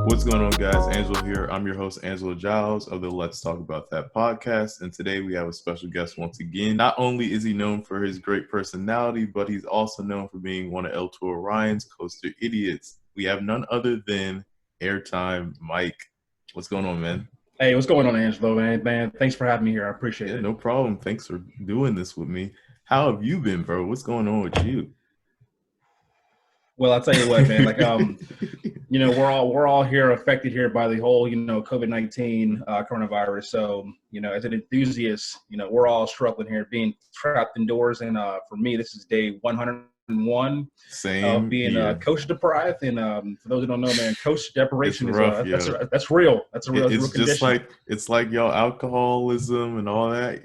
What's going on, guys? Angelo here. I'm your host, Angelo Giles of the Let's Talk About That podcast. And today we have a special guest once again. Not only is he known for his great personality, but he's also known for being one of Toro Ryan's coaster idiots. We have none other than Airtime Myke. What's going on, man? Hey, what's going on, Angelo, man? Thanks for having me here. I appreciate it. No problem. Thanks for doing this with me. How have you been, bro? What's going on with you? Well, I'll tell you what, man. We're all here affected here by the whole, COVID-19 coronavirus. So, as an enthusiast, we're all struggling here, being trapped indoors. And for me, this is day 101 of being coach deprived. And for those who don't know, man, coach deprivation is rough, that's real. That's a real. It's real just it's like y'all alcoholism and all that.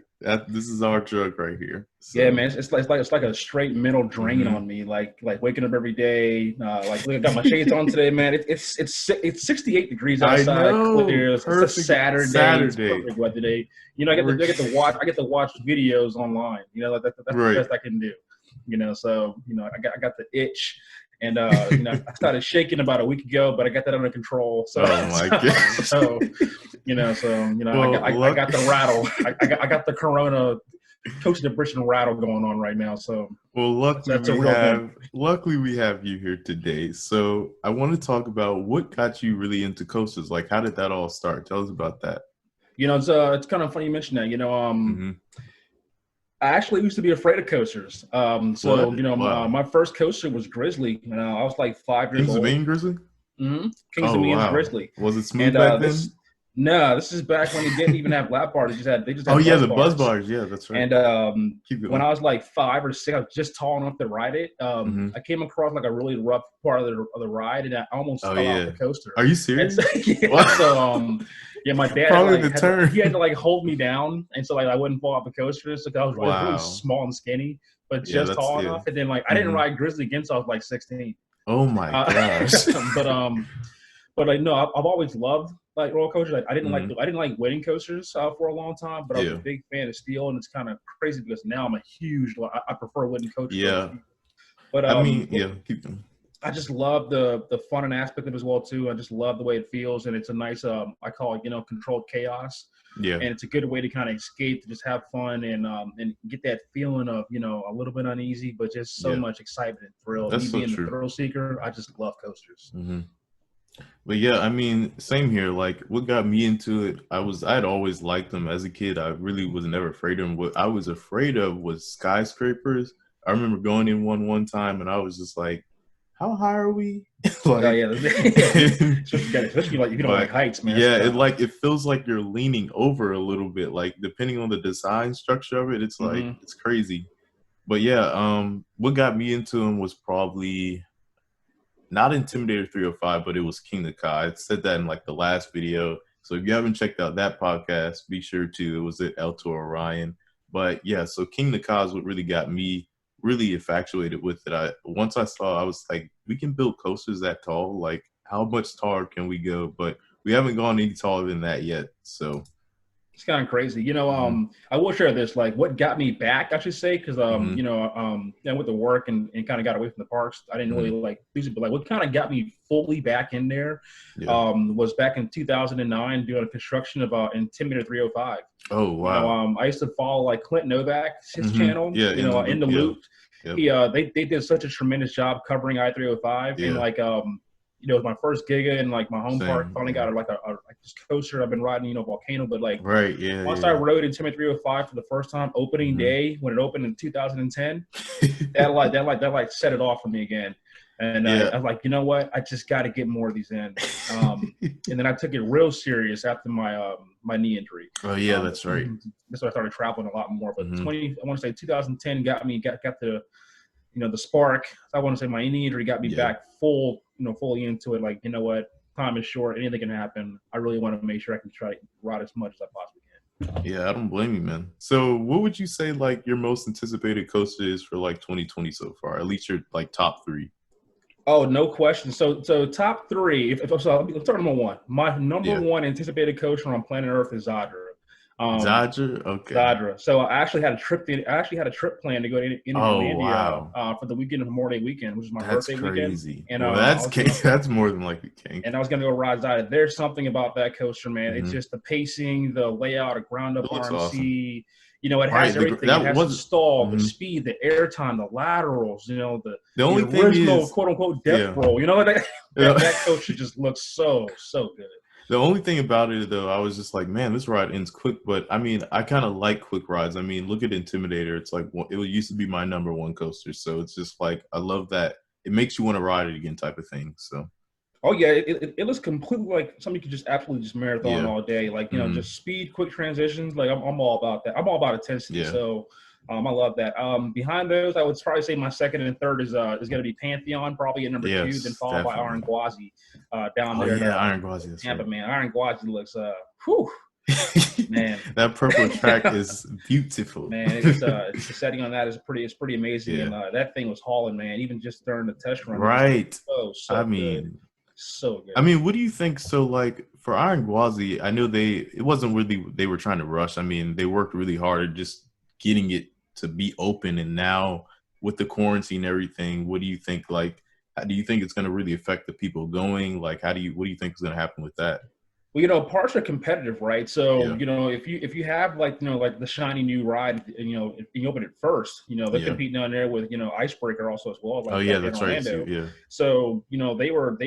This is our drug right here. So. Yeah, man, it's like a straight mental drain on me. Like waking up every day. Look, I got my shades on today, man. It's 68 degrees outside. I know. Clear. It's a Saturday. It's perfect weather day. I get to watch videos online. That's the best I can do. So I got the itch. And I started shaking about a week ago, but I got that under control. So, oh my God. I got the rattle. I got the Corona coach depression rattle going on right now. So, well, luckily we have you here today. So, I want to talk about what got you really into coasters. Like, how did that all start? Tell us about that. It's kind of funny you mention that. I actually used to be afraid of coasters. My first coaster was Grizzly. I was like 5 years old. Kings of Maine Grizzly? Mm-hmm. Kings of Maine Grizzly. Was it smooth back then? No, this is back when they didn't even have lap bars. They just had buzz bars. Yeah, that's right. And when I was like 5 or 6, I was just tall enough to ride it. I came across like a really rough part of the ride, and I almost fell off the coaster. Are you serious? My dad had to hold me down, and so I wouldn't fall off the coaster. So I was really small and skinny, but just tall enough. And then I didn't ride Grizzly again until I was like 16. Oh my gosh! I've always loved like roller coasters. I didn't like waiting coasters for a long time, but I was a big fan of steel, and it's kind of crazy because now I'm a huge. I prefer wooden coasters. Yeah, but keep going. I just love the fun and aspect of it as well too. I just love the way it feels, and it's a nice I call it controlled chaos. Yeah, and it's a good way to kind of escape, to just have fun and get that feeling of a little bit uneasy, but just so much excitement and thrill. That's Me being true. a thrill seeker, I just love coasters. Mm-hmm. But yeah, same here. Like, what got me into it, I'd always liked them as a kid. I really was never afraid of them. What I was afraid of was skyscrapers. I remember going in one time, and I was just like, how high are we? Especially like heights, man. Yeah, it feels like you're leaning over a little bit. Like, depending on the design structure of it, it's like it's crazy. But yeah, what got me into them was probably not Intimidator 305, but it was King the Ka. I said that in like the last video. So if you haven't checked out that podcast, be sure to. It was at Toro Ryan. But yeah, so King the Ka is what really got me really infatuated with it. Once I saw, I was like, we can build coasters that tall. Like, how much taller can we go? But we haven't gone any taller than that yet. So it's kind of crazy. I will share this, like what got me back, I should say, because I went to work and kind of got away from the parks. I didn't really like these, but like what kind of got me fully back in there was back in 2009 doing a construction of Intimidator 305. Oh wow! I used to follow like Clint Novak's channel, in the loop. Yep. They did such a tremendous job covering I-305, and like it was my first giga in like my home park. Finally got like a coaster. I've been riding, Volcano, but like once I rode Intimidator 305 for the first time, opening day when it opened in 2010, that set it off for me again. And I was like, you know what? I just got to get more of these in. And then I took it real serious after my my knee injury. Oh yeah, that's right. That's why I started traveling a lot more. But I want to say 2010 got the the spark. I want to say my knee injury got me back fully into it. Like, you know what? Time is short. Anything can happen. I really want to make sure I can try to ride as much as I possibly can. Yeah, I don't blame you, man. So what would you say like your most anticipated coaster is for like 2020 so far? At least your like top 3. Oh, no question. So top 3. Let's start number 1. My number 1 anticipated coaster on planet Earth is Zadra. Dodger, okay. Dodger. So I actually had a trip. Planned to go to Indianapolis for the weekend of Memorial Day weekend, which is my birthday weekend. And that's more than likely king. And I was gonna go ride Dodger. There's something about that coaster, man. It's just the pacing, the layout, a ground up RMC. Awesome. You know, it has everything. It has the stall, the speed, the airtime, the laterals. You know, the only the original is, quote unquote death roll. You know, that coaster just looks so good. The only thing about it, though, I was just like, man, this ride ends quick. But, I mean, I kind of like quick rides. I mean, look at Intimidator. It's like, it used to be my #1 coaster. So it's just like, I love that. It makes you want to ride it again type of thing. So. Oh, yeah. It looks completely like something you could just absolutely just marathon all day. Like, you know, just speed, quick transitions. Like, I'm all about that. I'm all about intensity. Yeah. So. I love that. Behind those, I would probably say my second and third is going to be Pantheon, probably at number 2, then followed by Iron Gwazi down there. Yeah, Iron Gwazi. Tampa, man. Iron Gwazi looks, man. That purple track is beautiful. Man, it's the setting on that is pretty amazing. Yeah. And that thing was hauling, man. Even just during the test run. Right. So I good. mean, so good. I mean, what do you think? So, like, for Iron Gwazi, I know it wasn't really they were trying to rush. I mean, they worked really hard at just getting it to be open, and now with the quarantine and everything, what do you think? Like, how do you think it's going to really affect the people going? Like, what do you think is going to happen with that? Well, you know, parts are competitive, right? So, you know, if you have like the shiny new ride, you know, if you open it first, you know, they're competing down there with, you know, Icebreaker also as well. Like, that's right. Too, yeah. So, you know, they were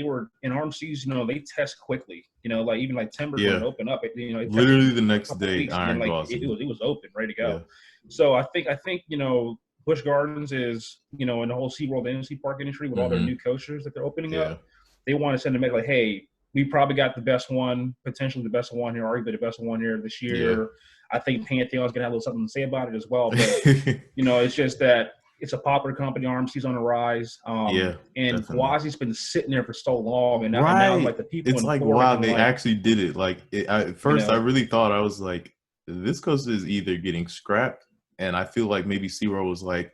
in RMCs, you know, they test quickly. You know, like even like Timbers wouldn't open up. You know, literally the next day, Iron Gwazi. It was open, ready to go. Yeah. So I think you know, Busch Gardens is, you know, in the whole SeaWorld NC Park industry with all their new coasters that they're opening up, they want to send them like, hey, we probably got the best one, potentially the best one here, arguably the best one here this year. Yeah. I think Pantheon's gonna have a little something to say about it as well. But you know, it's just that it's a popular company. RMC's on the rise. And Gwazi's been sitting there for so long, and now like the people. It's like wow, they actually did it. Like at first, I really thought I was like, this coaster is either getting scrapped. And I feel like maybe SeaWorld was like,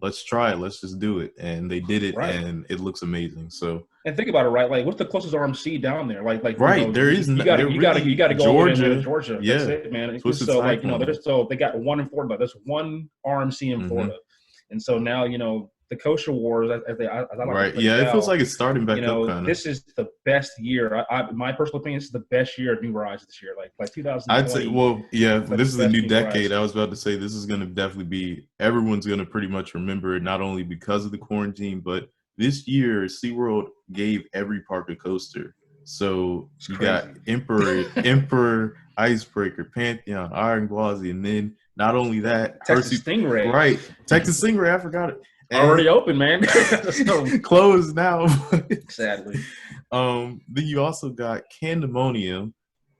let's try it. Let's just do it. And they did it, and it looks amazing. So. And think about it, right? Like, what's the closest RMC down there? Like, right? You know, there is. You got to go Georgia. To Georgia. Yeah, that's it, man. So like, you know, they got one in Florida. There's one RMC in Florida, and so now, you know, the Coaster Wars, as I like to it feels like it's starting back up. Kind of. This is the best year. My personal opinion, this is the best year of new rides this year. Like 2020. I'd say, this is the new decade. I was about to say this is going to definitely be. Everyone's going to pretty much remember it, not only because of the quarantine, but this year SeaWorld gave every park a coaster. So you got Emperor, Icebreaker, Pantheon, Iron Gwazi, and then not only that, Texas Stingray. Right, Texas Stingray. I forgot it. Already open, man. Closed now. Sadly. Then you also got Candemonium.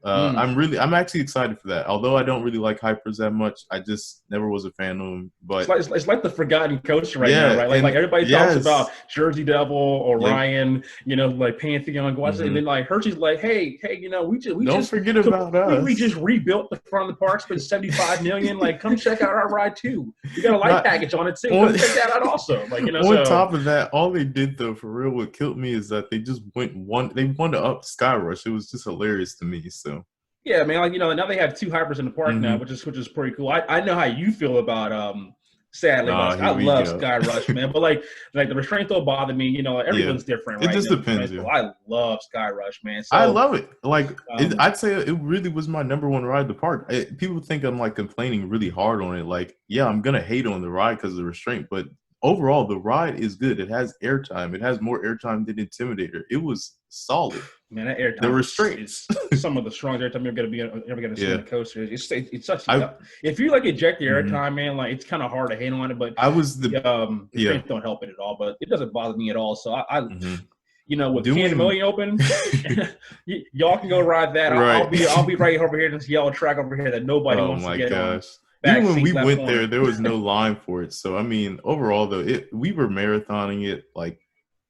I'm actually excited for that. Although I don't really like hypers that much, I just never was a fan of them. But it's like the forgotten coaster now, right? Like everybody talks about Jersey Devil, Orion, you know, like Pantheon, and then like Hershey's like, hey, you know, we don't forget about us. We just rebuilt the front of the park, spent $75 million. Like, come check out our ride too. We got a light package on it too. Come check that out also. Like, you know. On top of that, all they did though, for real, what killed me is that they just they wanted to up Skyrush. It was just hilarious to me. So. Yeah, man, like, you know, now they have 2 hypers in the park now, which is pretty cool. I know how you feel about sadly, I love Sky Rush, man. But like the restraint don't bother me. You know, everyone's different, right? It just depends. I love Sky Rush, man. So, I love it. Like I'd say it really was my #1 ride at the park. People think I'm like complaining really hard on it. Like, yeah, I'm gonna hate on the ride because of the restraint, but overall the ride is good. It has airtime. It has more airtime than Intimidator. It was solid. Man, that airtime. The restraints. Some of the strongest airtime you're ever gonna see on a coaster. It's such. If you like eject the airtime, man, like it's kind of hard to hate on it. But the restraints don't help it at all. But it doesn't bother me at all. So you know, with Candemonium open, y'all can go ride that. Right. I'll be right over here in this yellow track over here that nobody wants to get on. Even when we went there was no line for it. So I mean, overall though, we were marathoning it. Like,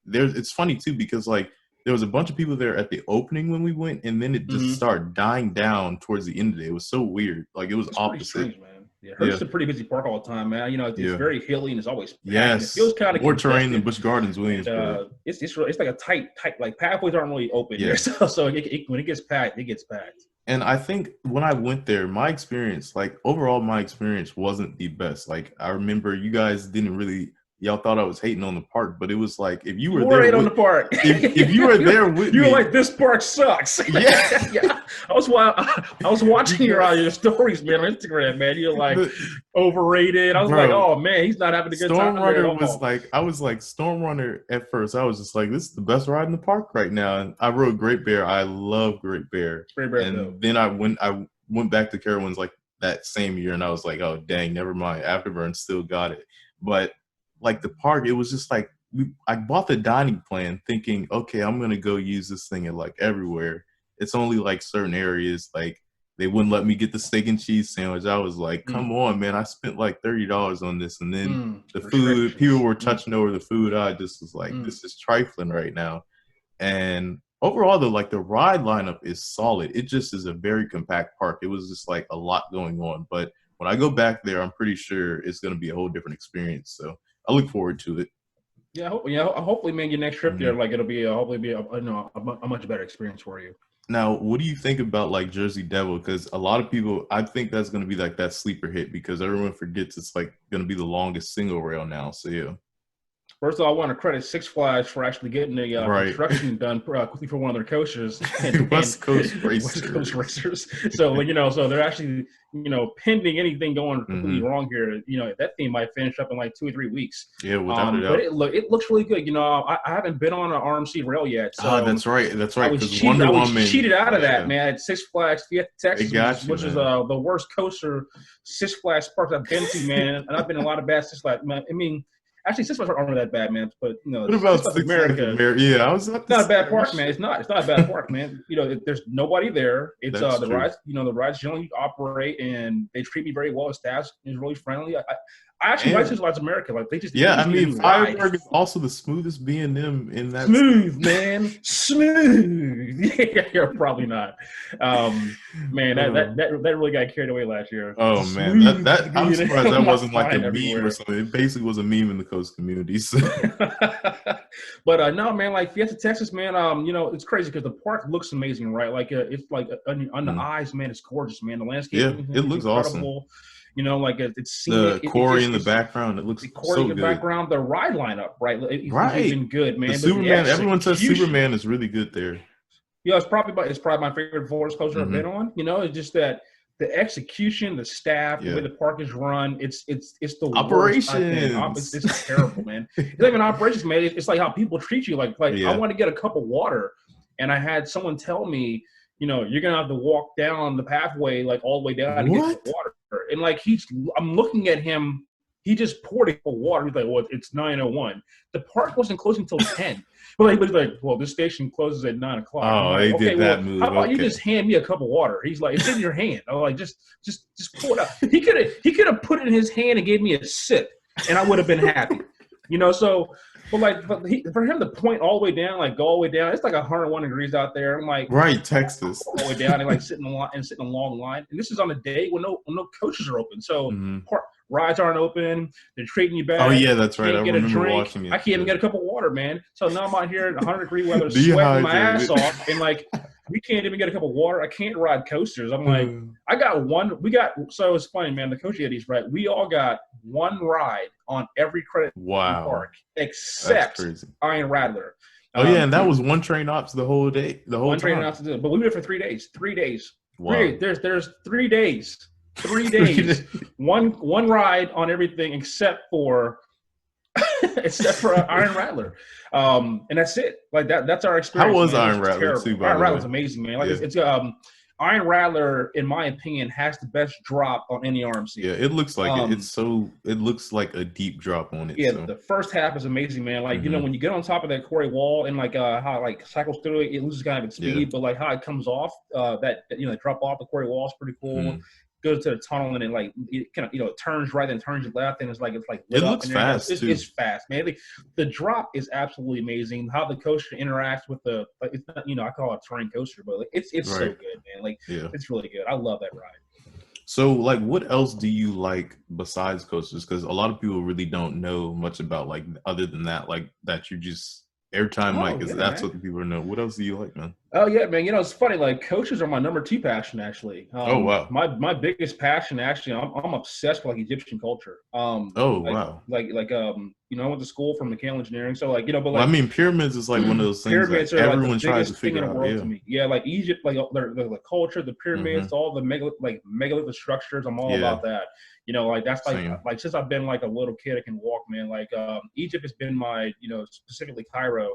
it's funny too because like. There was a bunch of people there at the opening when we went, and then it just started dying down towards the end of the day. It was so weird. Like, it was opposite. Strange, man. Yeah, Hershey's a pretty busy park all the time, man. You know, it's very hilly and it's always packed. Yes. It feels kind of more terrain than Busch Gardens, Williamsburg. It's like a tight, like pathways aren't really open here. So when it gets packed, it gets packed. And I think when I went there, my experience, like overall, my experience wasn't the best. Like I remember you guys didn't really, y'all thought I was hating on the park, but it was like if you were there on the park, if you were there with me, you were like, this park sucks. Yeah, yeah. I was watching your stories, man, on Instagram, man. You're like overrated. I was like, oh man, he's not having a good time there at all. Was like, I was like Stormrunner at first. I was just like, this is the best ride in the park right now. And I rode Great Bear. I love Great Bear. And then I went back to Carowinds like that same year, and I was like, oh dang, never mind. Afterburn still got it, but like the park, it was just like I bought the dining plan thinking, okay, I'm gonna go use this thing at like everywhere. It's only like certain areas, like they wouldn't let me get the steak and cheese sandwich. I was like, come on, man, I spent like $30 on this, and then the food, people were touching over the food. I just was like, this is trifling right now. And overall, though, like the ride lineup is solid. It just is a very compact park. It was just like a lot going on, but when I go back there, I'm pretty sure it's going to be a whole different experience. So I look forward to it. Yeah, hopefully, man, your next trip there, like it'll be hopefully be a much better experience for you. Now, what do you think about like Jersey Devil? Because a lot of people, I think that's going to be like that sleeper hit because everyone forgets it's like going to be the longest single rail now. So yeah. First of all, I want to credit Six Flags for actually getting the construction done quickly for one of their coasters. West Coast Racers. West Coast Racers. So, so they're actually, pending anything going completely wrong here. That thing might finish up in like 2 or 3 weeks. Yeah, without a doubt. But it looks really good. I haven't been on an RMC rail yet. So that's right. That's right. I was cheated out of that, man. At Six Flags Fiesta, Texas, which is the worst coaster Six Flags parks I've been to, man. And I've been in a lot of bad Six Flags. I mean, actually, Six Flags aren't that bad, man. But what about Six America? Yeah, I was. It's not a bad park, man. It's not a bad park, man. There's nobody there. It's the rides. The rides generally operate and they treat me very well. The staff is really friendly. I actually like Six Flags America. Like they just Firebird is also the smoothest B&M in that. Smooth, man, smooth. Yeah, probably not. Man, that really got carried away last year. Oh man, that I'm surprised that wasn't like a meme or something. It basically was a meme in the coast communities. But no, man, like Fiesta Texas, man. It's crazy because the park looks amazing, right? Like it's like on the eyes, man. It's gorgeous, man. The landscape, it looks incredible. Awesome. It's the quarry in the background. It looks the quarry in the background. The ride lineup, right? It's even good, man. The Superman. Everyone says Superman is really good there. Yeah, it's probably my favorite Florida coaster I've been on. It's just that the execution, the staff, the way the park is run, it's the operations. It's terrible, man. It's not even operations, man. It's like how people treat you. Like I want to get a cup of water, and I had someone tell me, you're gonna have to walk down the pathway like all the way down to get the water. And like I'm looking at him. He just poured a cup of water. He's like, well, it's 9:01. The park wasn't closing until 10. But he's like, well, this station closes at 9 o'clock. Oh, like, he did that move. How about you just hand me a cup of water? He's like, it's in your hand. I'm like, just pour it out. He could have put it in his hand and gave me a sip, and I would have been happy. So, but for him to point all the way down, like go all the way down, it's like 101 degrees out there. I'm like, right, Texas, all the way down and like sitting in a long line. And this is on a day when no coaches are open, so rides aren't open. They're treating you bad. Oh yeah, that's right. I get remember a drink. watching it. I can't even get a cup of water, man. So now I'm out here in 100-degree weather, sweating my ass off, and like we can't even get a cup of water. I can't ride coasters. I'm like, so it's funny, man. The coach Eddie's right. We all got one ride on every credit park except Iron Rattler. Oh yeah, and that was one train ops the whole day. One train ops, but we were there for 3 days. 3 days. Wow. There's 3 days. 3 days. one ride on everything except for Iron Rattler. And that's it. Like that's our experience. How was Iron Rattler too? Iron Rattler's amazing, man. Like it's Iron Rattler, in my opinion, has the best drop on any RMC. Yeah, it looks like it looks like a deep drop on it. Yeah, the first half is amazing, man. Like when you get on top of that quarry wall and like how it like cycles through it loses kind of its speed, but like how it comes off that drop off the quarry wall is pretty cool. Goes to the tunnel and it it turns right and turns left and it's like it looks fast too. It's fast, man. The drop is absolutely amazing. How the coaster interacts with it's not, I call it a terrain coaster, but it's so good, man. Like it's really good. I love that ride. So like, what else do you like besides coasters? Because a lot of people really don't know much about like other than that, like that you just Airtime Myke is that's what the people know. What else do you like, man? Oh yeah, man. You know, it's funny. Like coaches are my number 2 passion, actually. Oh wow. My biggest passion, actually, I'm obsessed with like Egyptian culture. Oh wow. You know, I went to school for mechanical engineering, so like, you know, but like, well, I mean, pyramids is like one of those things that pyramids are like everyone the tries to biggest thing in figure the out. world Yeah. to me. Yeah, like Egypt, like the culture, the pyramids, all the megalithic structures. I'm all about that. You know, like that's Same. like since I've been like a little kid, I can walk, man. Like Egypt has been my, you know, specifically Cairo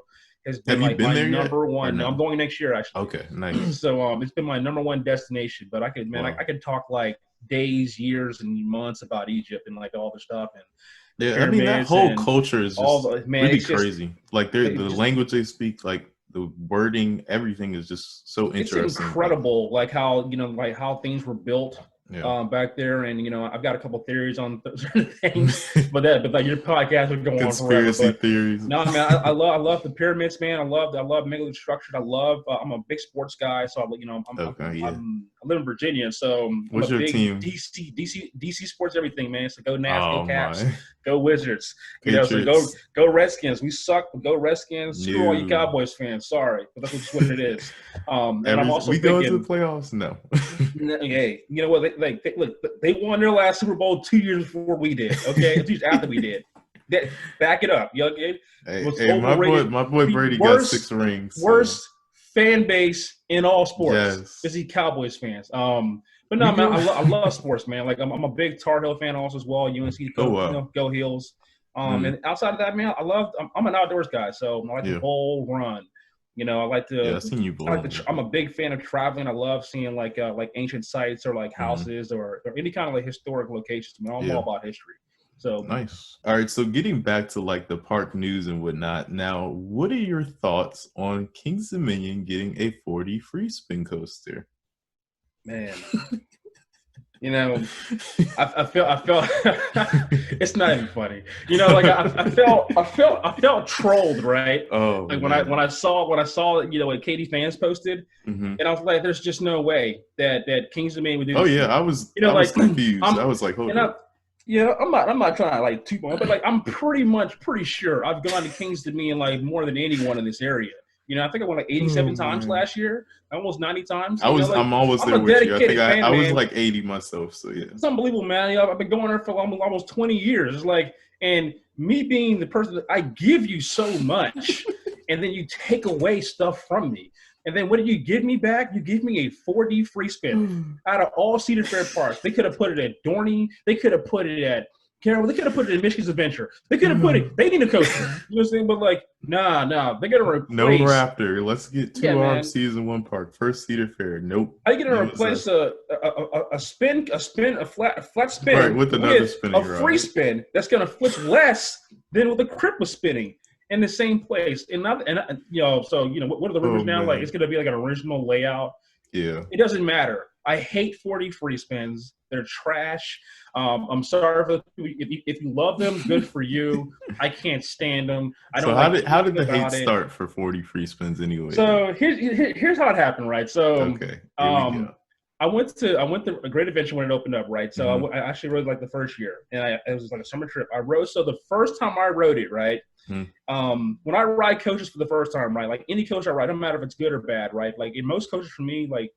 has been Have you like been my there yet? number Or one. no? I'm going next year, actually. Okay, nice. So it's been my number 1 destination. But I could, man, Wow. I could talk like days, years, and months about Egypt and like all the stuff and the Yeah, I mean that pyramids whole and culture is all just the, man. really It's just crazy. Like the just language they speak, like the wording, everything is just so it's interesting. Like, incredible, like how, you know, like how things were built yeah. back there. And you know, I've got a couple theories on certain things, but like your podcast would go on forever. Conspiracy But theories. no, man, I love the pyramids, man. I love megalithic structures. I love. I'm a big sports guy, so you know, I live in Virginia, so I'm a What's your big team? DC sports everything, man. So go Nats, go Oh Caps, my. go Wizards. You know, so Patriots. go Redskins. We suck, but go Redskins. Screw all you Cowboys fans. Sorry, but that's just what it is. And I'm also we go into thinking, the playoffs? No. hey, you know what? They won their last Super Bowl 2 years before we did. Okay, 2 years after we did. Back it up, young kid. Hey, my boy Brady got 6 rings. Worst fan base in all sports. Yes. Is he Cowboys fans? But no, man, I love sports, man. Like I'm a big Tar Heel fan also as well. UNC, you know, go Heels. And outside of that, man, I'm an outdoors guy, so I like to bowl, run. You know, I like to. Yeah, I've seen you bowl. I'm a big fan of traveling. I love seeing like ancient sites or like houses or any kind of like historic locations. I mean, I'm all about history. So nice. All right, so getting back to like the park news and whatnot. Now, what are your thoughts on King's Dominion getting a 40 Freespin coaster? Man, you know, I felt it's not even funny. You know, like I felt trolled, right? Oh, like when I saw you know what Katie fans posted, and I was like, there's just no way that King's Dominion would do this. Oh yeah, I was confused. I was like, hold up. Yeah, I'm not trying to like toot on, but like I'm pretty sure I've gone to King's Dominion like more than anyone in this area. You know, I think I went like 87 times last year, almost 90 times. I'm almost there with you. I think I was like 80 myself. So yeah, it's unbelievable, man. You know, I've been going there for almost 20 years. It's like, and me being the person that I give you so much, and then you take away stuff from me. And then what do you give me back? You give me a 4D Freespin out of all Cedar Fair parks. They could have put it at Dorney. They could have put it at Carroll. They could have put it in Michigan's Adventure. They could have put it. They need a coaster. You know what I'm saying? But like, nah. They got to replace. No Raptor. Let's get 2 RFCs in one park. First Cedar Fair. Nope. How you gonna replace a flat spin right, with another spinning a free spin that's gonna flip less than what the Crip was spinning in the same place? And you know, so you know, what are the rumors now? Man. Like it's gonna be like an original layout. Yeah. It doesn't matter. I hate 40 free spins. They're trash. I'm sorry for if you love them, good for you. I can't stand them. I don't. So how did the hate start for 40 free spins anyway? So here's how it happened, right? So okay. I went to a Great Adventure when it opened up, right? So I actually rode like the first year, and it was like a summer trip. I rode. So the first time I rode it, right? When I ride coaches for the first time, right? Like any coach I ride, no matter if it's good or bad, right? Like in most coaches for me, like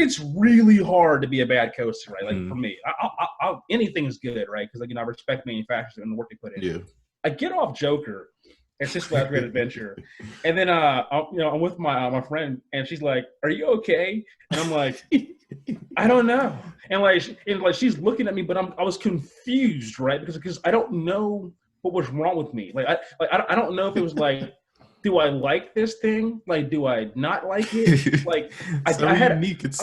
it's really hard to be a bad coaster, right? Like for me, anything is good, right? Because like, you know, I respect manufacturers and the work they put in. Yeah. I get off Joker. It's just last Great Adventure, and then I'm with my friend, and she's like, "Are you okay?" And I'm like, "I don't know." And like she's looking at me, but I was confused, right? Because I don't know what was wrong with me. Like I don't know if it was like, do I like this thing? Like, do I not like it? Like I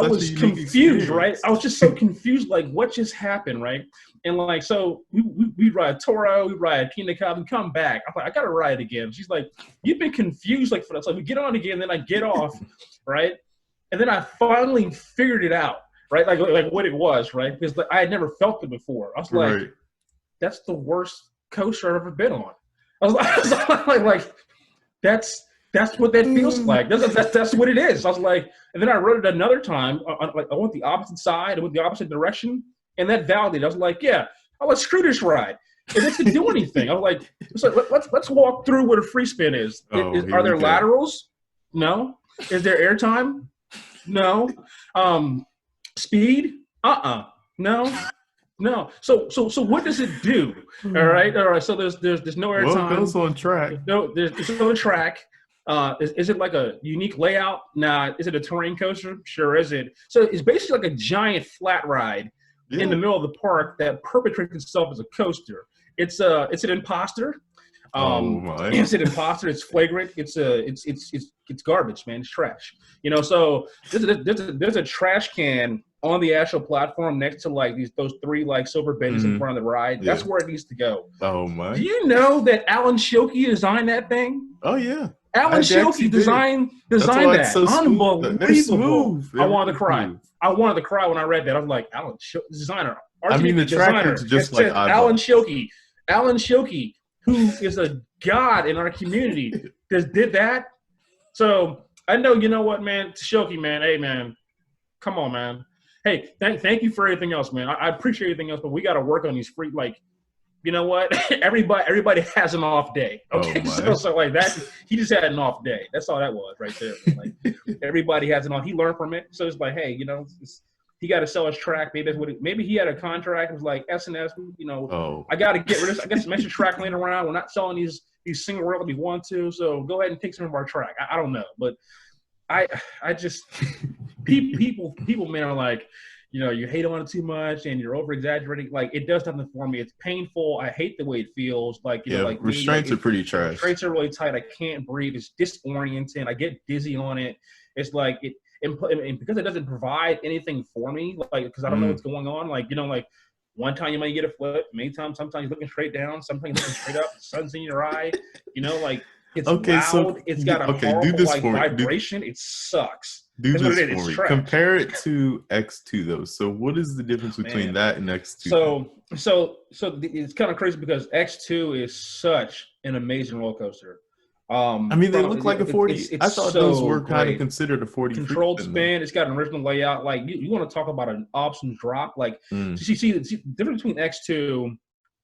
was confused, right? I was just so confused. Like, what just happened, right? And like, so we ride Toro, we ride Kina Cobb, and come back. I'm like, I gotta ride again. She's like, you've been confused, like for us. Like we get on again, then I get off, right? And then I finally figured it out, right? Like what it was, right? Because I had never felt it before. I was like, that's the worst coaster I've ever been on. I was like that's what that feels like. That's what it is. I was like, and then I rode it another time. I went the opposite side. I went the opposite direction. And that validated. I was like, yeah, let's screw this ride. It doesn't do anything. I was like, let's walk through what a free spin is. Are there laterals? No. Is there airtime? No. Speed? No. No. So what does it do? All right. So there's no airtime. Well, it goes on track. It's on track. Is it like a unique layout? Nah. Is it a terrain coaster? Sure. Is it? So it's basically like a giant flat ride in the middle of the park that perpetrates itself as a coaster. It's an imposter. It's an imposter. It's flagrant. It's garbage, man. It's trash. You know. So there's a trash can on the actual platform next to like those three like silver benches in front of the ride. That's where it needs to go. Oh my! Do you know that Alan Schilke designed that thing? Oh yeah. Alan Schilke designed that. So unbelievable. I wanted to cry. I wanted to cry when I read that. I was like, Alan Schilke, designer. I mean, the tracker's just like Alan Schilke. Alan Schilke, who is a god in our community, just did that. So I know, you know what, man, Schilke, man. Hey, man, come on, man. Hey, thank you for everything else, man. I appreciate everything else, but we got to work on these free, like, you know what? everybody has an off day. Okay, so like that, he just had an off day. That's all that was right there. Like everybody has an off. He learned from it, so it's like, hey, you know, he got to sell his track. Maybe that's what. Maybe he had a contract. It was like S&S. You know, I got to get rid of. I got some extra track laying around. We're not selling these single rail that we want to. So go ahead and take some of our track. I don't know, but I just people, man, are like, you know, you hate on it too much and you're over exaggerating. Like, it does nothing for me. It's painful. I hate the way it feels. Like, you know, like restraints are pretty trash. Restraints are really tight. I can't breathe. It's disorienting. I get dizzy on it. It's like and because it doesn't provide anything for me, like, because I don't know what's going on. Like, you know, like one time you might get a flip. Many times, sometimes you're looking straight down. Sometimes you're looking straight up. The sun's in your eye. You know, like, it's loud. So, it's got a horrible like vibration. It sucks. Do this for me. Compare it to X2 though. So what is the difference between that and X2? So it's kind of crazy because X2 is such an amazing roller coaster. I mean, they look like a 40. I thought those were kind of considered a 40. Controlled spin. It's got an original layout. Like, you want to talk about an awesome drop. Like, see the difference between X2.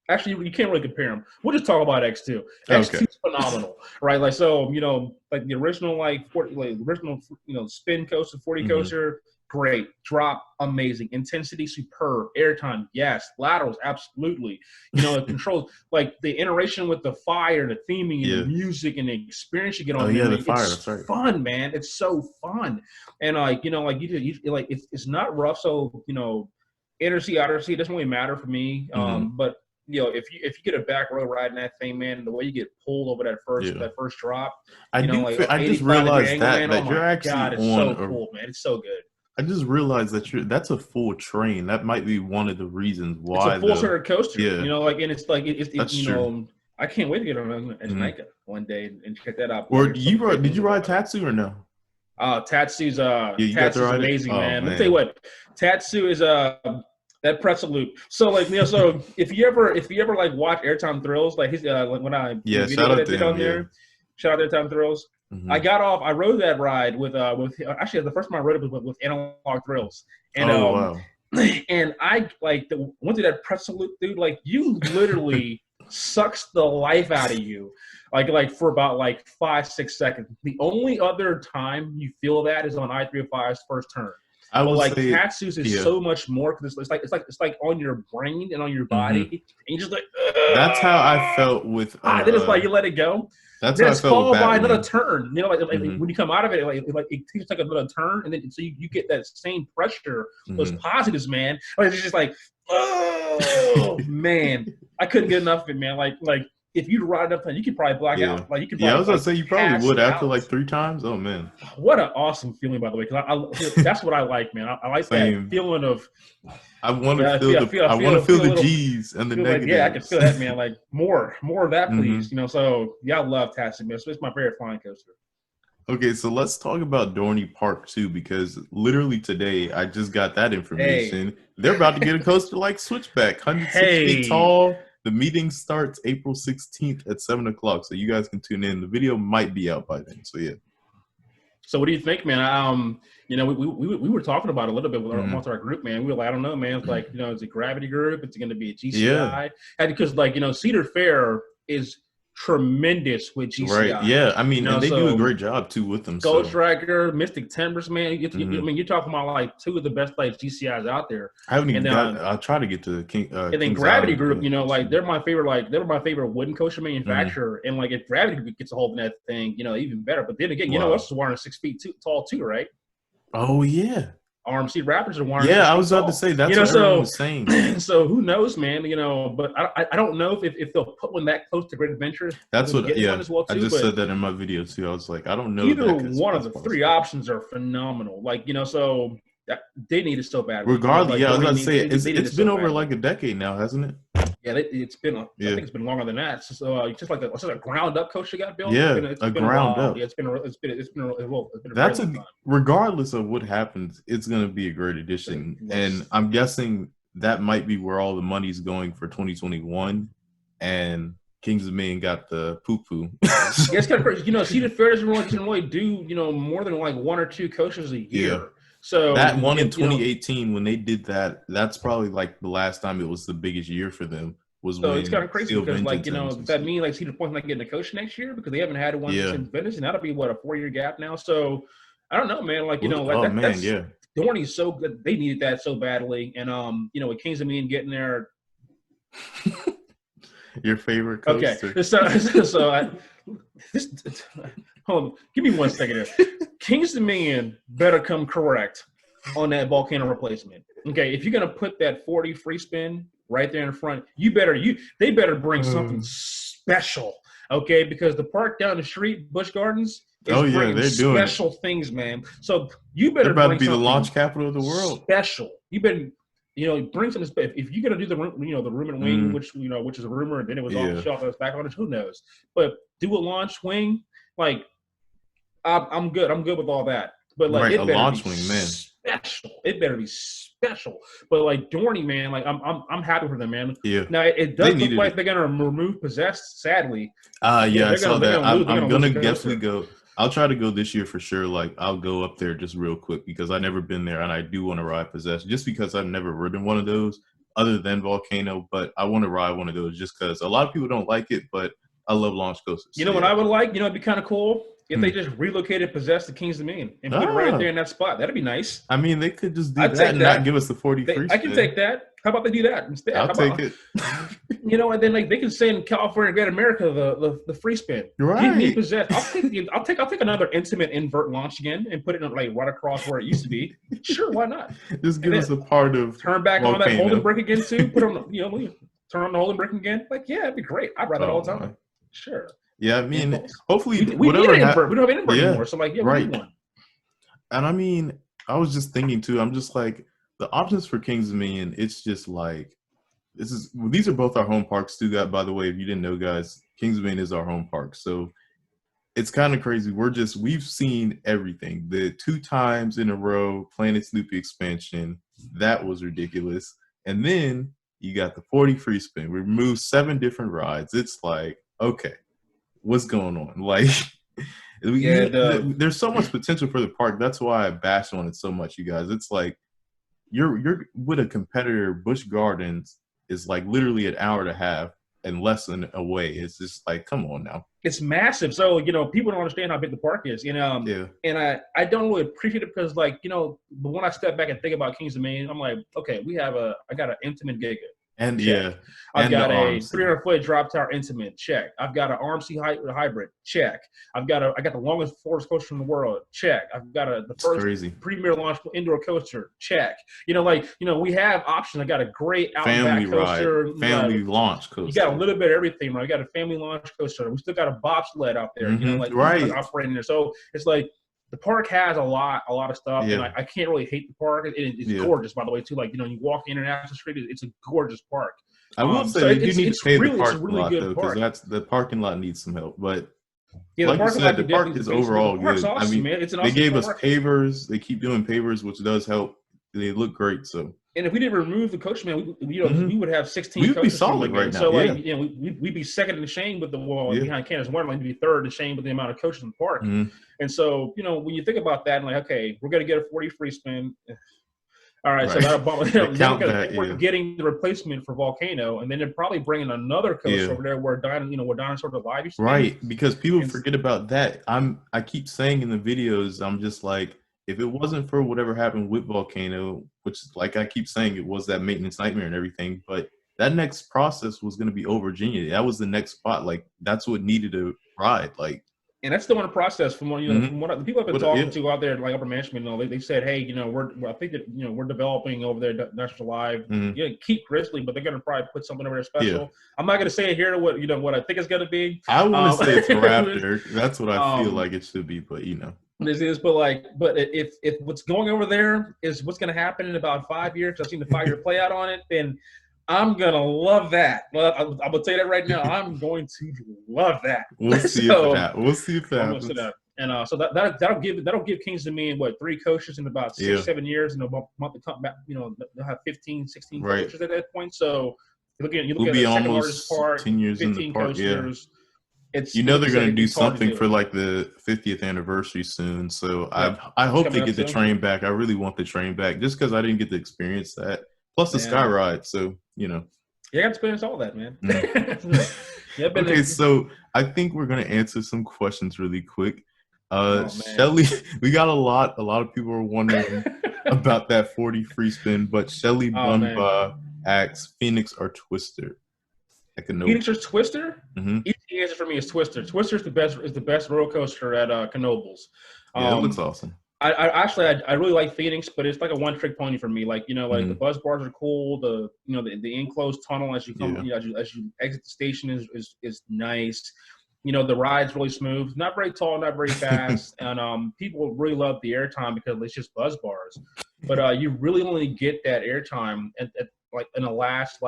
Actually, you can't really compare them. We'll just talk about X2. X2 is phenomenal, right? Like, so, you know, like the original, spin coaster, 40 coaster, great. Drop, amazing. Intensity, superb. Airtime, yes. Laterals, absolutely. You know, it controls, like, the iteration with the fire, the theming, and the music, and the experience you get on the fire. It's fun, man. It's so fun. And, like, you know, like, it's not rough. So, you know, inner sea, outer sea, it doesn't really matter for me. But, you know, if you get a back row riding that thing, man, the way you get pulled over that first drop, I just realized that you're actually on. It's so cool, man. It's so good. I just realized that's a full train. That might be one of the reasons why. It's a full-circuit coaster. Yeah. You know, like, and it's like it's you know, true. I can't wait to get on Jamaica one day and check that out. Or did you ride Tatsu or no? Tatsu's Tatsu's amazing, man. Let me tell you what, Tatsu is that pretzel loop. So, like, you know, so if you ever like watch Airtime Thrills, like his like when I shout out to him, there, shout out to Airtime Thrills. I rode that ride with actually the first time I rode it was with Analog Thrills, and and I like went through that pretzel loop, dude. Like, you literally sucks the life out of you, like for about like 5-6 seconds. The only other time you feel that is on I-305's first turn. But like Tatsu's is so much more because it's like on your brain and on your body, and you just like. That's how I felt with. Then it's like you let it go. That's then how it's I felt followed with by another turn. You know, like when you come out of it, it takes like another turn, and then so you get that same pressure, those positives, man. Like, it's just like, oh man, I couldn't get enough of it, man. Like if you ride enough time, you could probably black out. Like, you could. I was gonna say you probably would after like 3 times. Oh man, what an awesome feeling, by the way. Because that's what I like, man. I like that feeling of. I want to feel the G's and the negatives. Like, I can feel that, man. Like more of that, please. You know, so I love Tatsu, man. So it's my favorite flying coaster. Okay, so let's talk about Dorney Park too, because literally today I just got that information. They're about to get a coaster like Switchback, 106 feet tall. The meeting starts April 16th at 7 o'clock, so you guys can tune in. The video might be out by then, so yeah. So what do you think, man? You know, we were talking about it a little bit with our group, man. We were like, I don't know, man. It's like, you know, it's a gravity group. It's going to be a GCI. And because, like, you know, Cedar Fair is tremendous with GCI. Right. Yeah. I mean, and they do a great job too with them. Ghost Striker, Mystic Timbers, man. I mean, you're talking about like two of the best players GCIs out there. I haven't even I'll try to get to the King. And then Gravity Group, you know, like they're my favorite. Like they were my favorite wooden coaster manufacturer. And like if Gravity Group gets a hold of that thing, you know, even better. But then again, you know, us is wiring 6 feet tall too, right? Oh yeah. RMC Raptors are wiring. Yeah, I was about to say that's what everyone was saying. So who knows, man? You know, but I don't know if they'll put one that close to Great Adventure. That's what. Yeah, as well too, I just said that in my video too. I was like, I don't know. Either one of the three options are phenomenal. Like, you know, so they need it so bad. Regardless, like, yeah, I was about to say it's been over like a decade now, hasn't it? Yeah, it's been. I think it's been longer than that. So just like a ground up coaster got built. Yeah, it's been a ground up. Yeah, it's been That's regardless of what happens, it's going to be a great addition. Yes. And I'm guessing that might be where all the money's going for 2021. And Kings of Maine got the poo-poo. Yeah, it's kind of crazy. You know, Cedar Fair doesn't really do, you know, more than like 1 or 2 coasters a year. Yeah. So that one in 2018 when they did that, that's probably like the last time it was the biggest year for them. So it's kind of crazy because, like, you know, does that mean like Cedar Point's not getting a coach next year because they haven't had one since Venice, and that'll be what, a 4-year gap now. So I don't know, man. Like, you know, like that's Dorney's so good. They needed that so badly, and you know, with Kings of Maine getting there. Your favorite coaster. Okay, so hold on, give me 1 second here. Kings of Maine better come correct on that volcano replacement. Okay, if you're gonna put that 40 free spin right there in front, they better bring something special. Okay, because the park down the street, Busch Gardens, is bringing they're doing special things, man. So you better bring be the launch capital of the world. Special. You better. You know, bring something. If you're gonna do the room and wing, which is a rumor, and then it was off the shelf, I was back on it. Who knows? But do a launch wing, like I'm good. I'm good with all that. But like a launch wing, man, special. It better be special. But like Dorney, man, like I'm happy for them, man. Yeah. Now it does look like they're gonna remove Possessed. Sadly. Yeah, I saw that. I'm gonna definitely go. I'll try to go this year for sure. Like, I'll go up there just real quick because I've never been there, and I do want to ride Possessed just because I've never ridden one of those other than Volcano. But I want to ride one of those just because a lot of people don't like it, but I love launch coasters. You know what I would like? You know, it'd be kind of cool if they just relocated Possessed to Kings of Maine and put it right there in that spot. That'd be nice. I mean, they could just do that and not give us the 40 free. I can take that. How about they do that instead? I'll take it. You know, and then like they can say in California, Great America, the free spin. Right. Give me Possessed. I'll take another intimate invert launch again and put it like right across where it used to be. Sure, why not? Just give us a part of turn back on that holding brick again too. Put on turn on the holding brick again. Like, yeah, it'd be great. I'd ride that all the time. Sure. Yeah, I mean, hopefully we need an invert. We don't have an invert anymore. So like, yeah, we need one. And I mean, I was just thinking too. I'm just like the options for Kings of Maine. It's just like. These are both our home parks too, guys. By the way, if you didn't know, guys, Kings of Maine is our home park. So it's kind of crazy. We've seen everything. The 2 times in a row Planet Snoopy expansion, that was ridiculous. And then you got the 40 free spin. We removed 7 different rides. It's like, okay, what's going on? Like, there's so much potential for the park. That's why I bash on it so much, you guys. It's like you're with a competitor, Busch Gardens. Is like literally an hour and a half and less than away. It's just like, come on now. It's massive. So, you know, people don't understand how big the park is. You know, and I don't really appreciate it because, like, you know, but when I step back and think about Kings of Maine, I'm like, okay, I got an intimate Giga. And I've got a 300-foot drop tower intimate, check. I've got an RMC hybrid, check. I got the longest forest coaster in the world, check. I've got the first premier launch indoor coaster, check. You know, we have options. I got a great out and back coaster, family launch coaster. You got a little bit of everything, right? You got a family launch coaster. We still got a bobsled out there, you know, like operating there. So it's like the park has a lot of stuff, and I can't really hate the park. It's gorgeous, by the way, too. Like, you know, you walk International Street, it's a gorgeous park. I will say they do need to pay the parking lot, though, because the parking lot needs some help. But like you said, the park is overall good. Awesome, I mean, man. It's an awesome they gave us pavers. They keep doing pavers, which does help. They look great, so. And if we didn't remove the coach, man, we would have 16 coaches. We'd be solid right now. So, like, you know, we'd be second in the Shane with the wall behind Candace Wonderland. We'd be third in the Shane with the amount of coaches in the park. And so, you know, when you think about that, and like, okay, we're going to get a 40 free spin. All right, so that'll bump. We're getting the replacement for Volcano, and then they're probably bringing another coaster over there where Dinosaur Alive used to be. Right, because people forget about that. I keep saying in the videos, I'm just like, if it wasn't for whatever happened with Volcano, which, like I keep saying, it was that maintenance nightmare and everything, but that next process was going to be over Virginia. That was the next spot. Like, that's what needed to ride. Like, and that's still in the process. From what from what the people I've been talking to out there, like upper management, they said, hey, I think that we're developing over there National Live. Keep Grizzly, but they're going to probably put something over there special. I'm not going to say here what I think it's going to be. I want to say it's Raptor. That's what I feel like it should be, but This is, but if what's going over there is what's going to happen in about 5 years, I've seen the 5-year play out on it, then I'm going to love that. Well, I'm going to tell you that right now. I'm going to love that. We'll see if that happens. And so that'll give Kings Dominion, 3 coasters in about 6-7 years, and they'll come back, they'll have 15, 16 coasters at that point. So you look at the second largest park, 10 years 15 in the park, coasters. They're going to do something for like the 50th anniversary soon. So I hope they get the train back. I really want the train back just because I didn't get to experience that. Plus the sky ride. So, I got to experience all that, man. Okay, so I think we're going to answer some questions really quick. Shelly, we got a lot of people are wondering about that 40 free spin, but Shelly Bunba asks Phoenix or Twister? Phoenix or Twister? Easy answer for me is Twister. Twister is the best roller coaster at Knoebels. It looks awesome. I really like Phoenix, but it's like a one-trick pony for me. Like the buzz bars are cool. The enclosed tunnel as you come as you exit the station is nice. The ride's really smooth, not very tall, not very fast, and people really love the airtime because it's just buzz bars. But you really only get that airtime at like in the last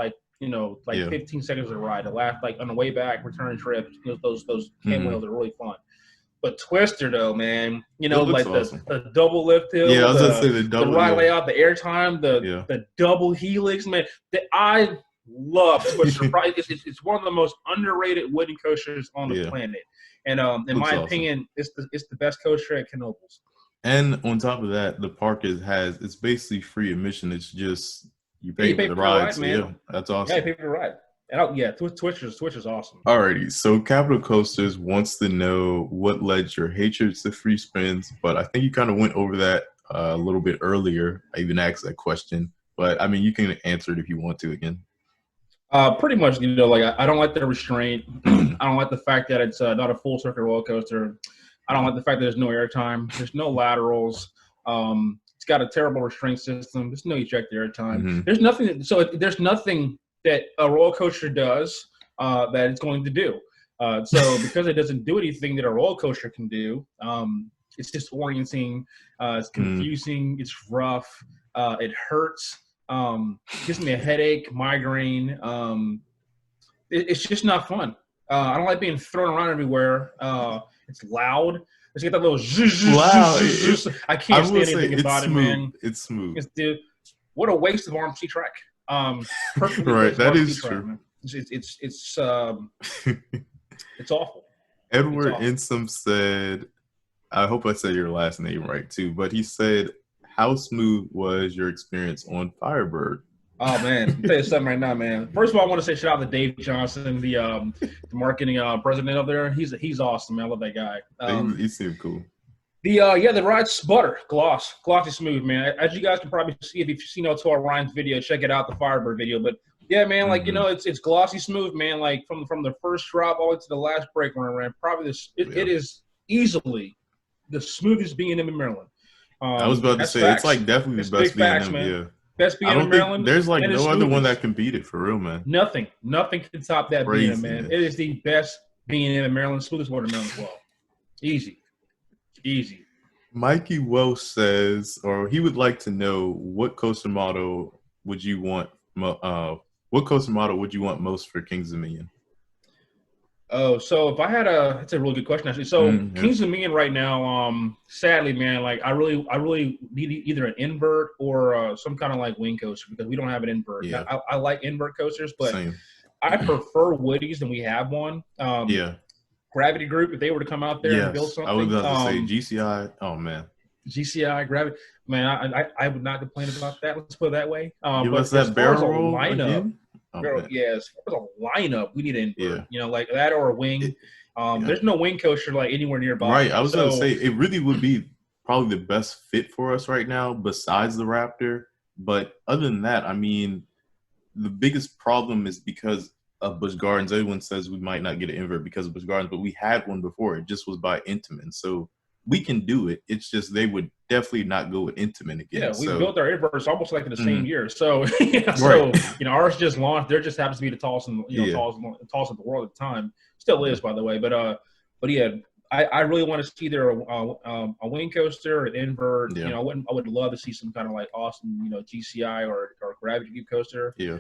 15 seconds of the ride. The last on the way back return trip, those cam wheels are really fun. But Twister though, man, awesome. the double lift hill, I was gonna say the ride layout, the airtime, the double helix, man. I love Twister. Probably it's one of the most underrated wooden coasters on the planet. And in my opinion, it's the best coaster at Knoebels. And on top of that, the park it's basically free admission. It's just you pay for the rides, man. That's awesome. Yeah, you pay for the ride. And Twitcher's awesome. Alrighty, so Capital Coasters wants to know what led your hatred to free spins, but I think you kind of went over that a little bit earlier. I even asked that question, but I mean, you can answer it if you want to again. Pretty much, I don't like the restraint. I don't like the fact that it's not a full circuit roller coaster. I don't like the fact that there's no airtime. There's no laterals. It's got a terrible restraint system. There's no eject airtime. There's nothing. There's nothing that a roller coaster does that it's going to do. So because it doesn't do anything that a roller coaster can do, it's disorienting, it's confusing, it's rough, it hurts, gives me a headache, migraine. It's just not fun. I don't like being thrown around everywhere. It's loud. It's got that little loud. I can't stand anything about it, man. It's smooth. What a waste of RMC track. Right, that is true. It's awful. Edward Insom said, I hope I said your last name right too, but he said, how smooth was your experience on Firebird? Oh man, I'll tell you something right now, man. First of all, I want to say shout out to Dave Johnson, the marketing president up there. He's awesome, man. I love that guy. He seemed cool. The ride's glossy smooth, man. As you guys can probably see if you've seen Toro Ryan's video, check it out, the Firebird video. But yeah, man, it's glossy smooth, man. Like from the first drop all the way to the last break when I ran, probably it is easily the smoothest B&M in Maryland. I was about to say facts. It's like definitely the best B&M, man. yeah. Best B&M in Maryland. There's like no other one that can beat it for real, man. Nothing can top that B&M, man. It is the best B&M in Maryland, smoothest one in Maryland as well. Easy. Mikey Welsh says, or he would like to know, what coaster model would you want? What coaster model would you want most for Kings Dominion? Oh, so if I had that's a really good question actually. So Kings Dominion right now, sadly, man, like I really need either an invert or some kind of like wing coaster because we don't have an invert. Yeah. I like invert coasters, but Same. I prefer Woody's than we have one. Yeah. Gravity Group, if they were to come out there and build something. I was about to say GCI. Oh man. GCI gravity, man. I would not complain about that. Let's put it that way. Give us that barrel roll again. Yeah, as far as a lineup, we need an invert. You know, like that or a wing. There's no wing coaster like anywhere nearby. Right. I was gonna say it really would be probably the best fit for us right now, besides the Raptor. But other than that, I mean, the biggest problem is because of Busch Gardens. Everyone says we might not get an invert because of Busch Gardens, but we had one before. It just was by Intamin. So we can do it. It's just they would definitely not go with Intamin again. Yeah, we built our inverters almost like in the same year. So, ours just launched. There just happens to be the tallest, tallest in the world at the time. Still is, by the way. But yeah, I really want to see either a wing coaster, an invert. You know, I would love to see some kind of like awesome, GCI or gravity tube coaster. Yeah.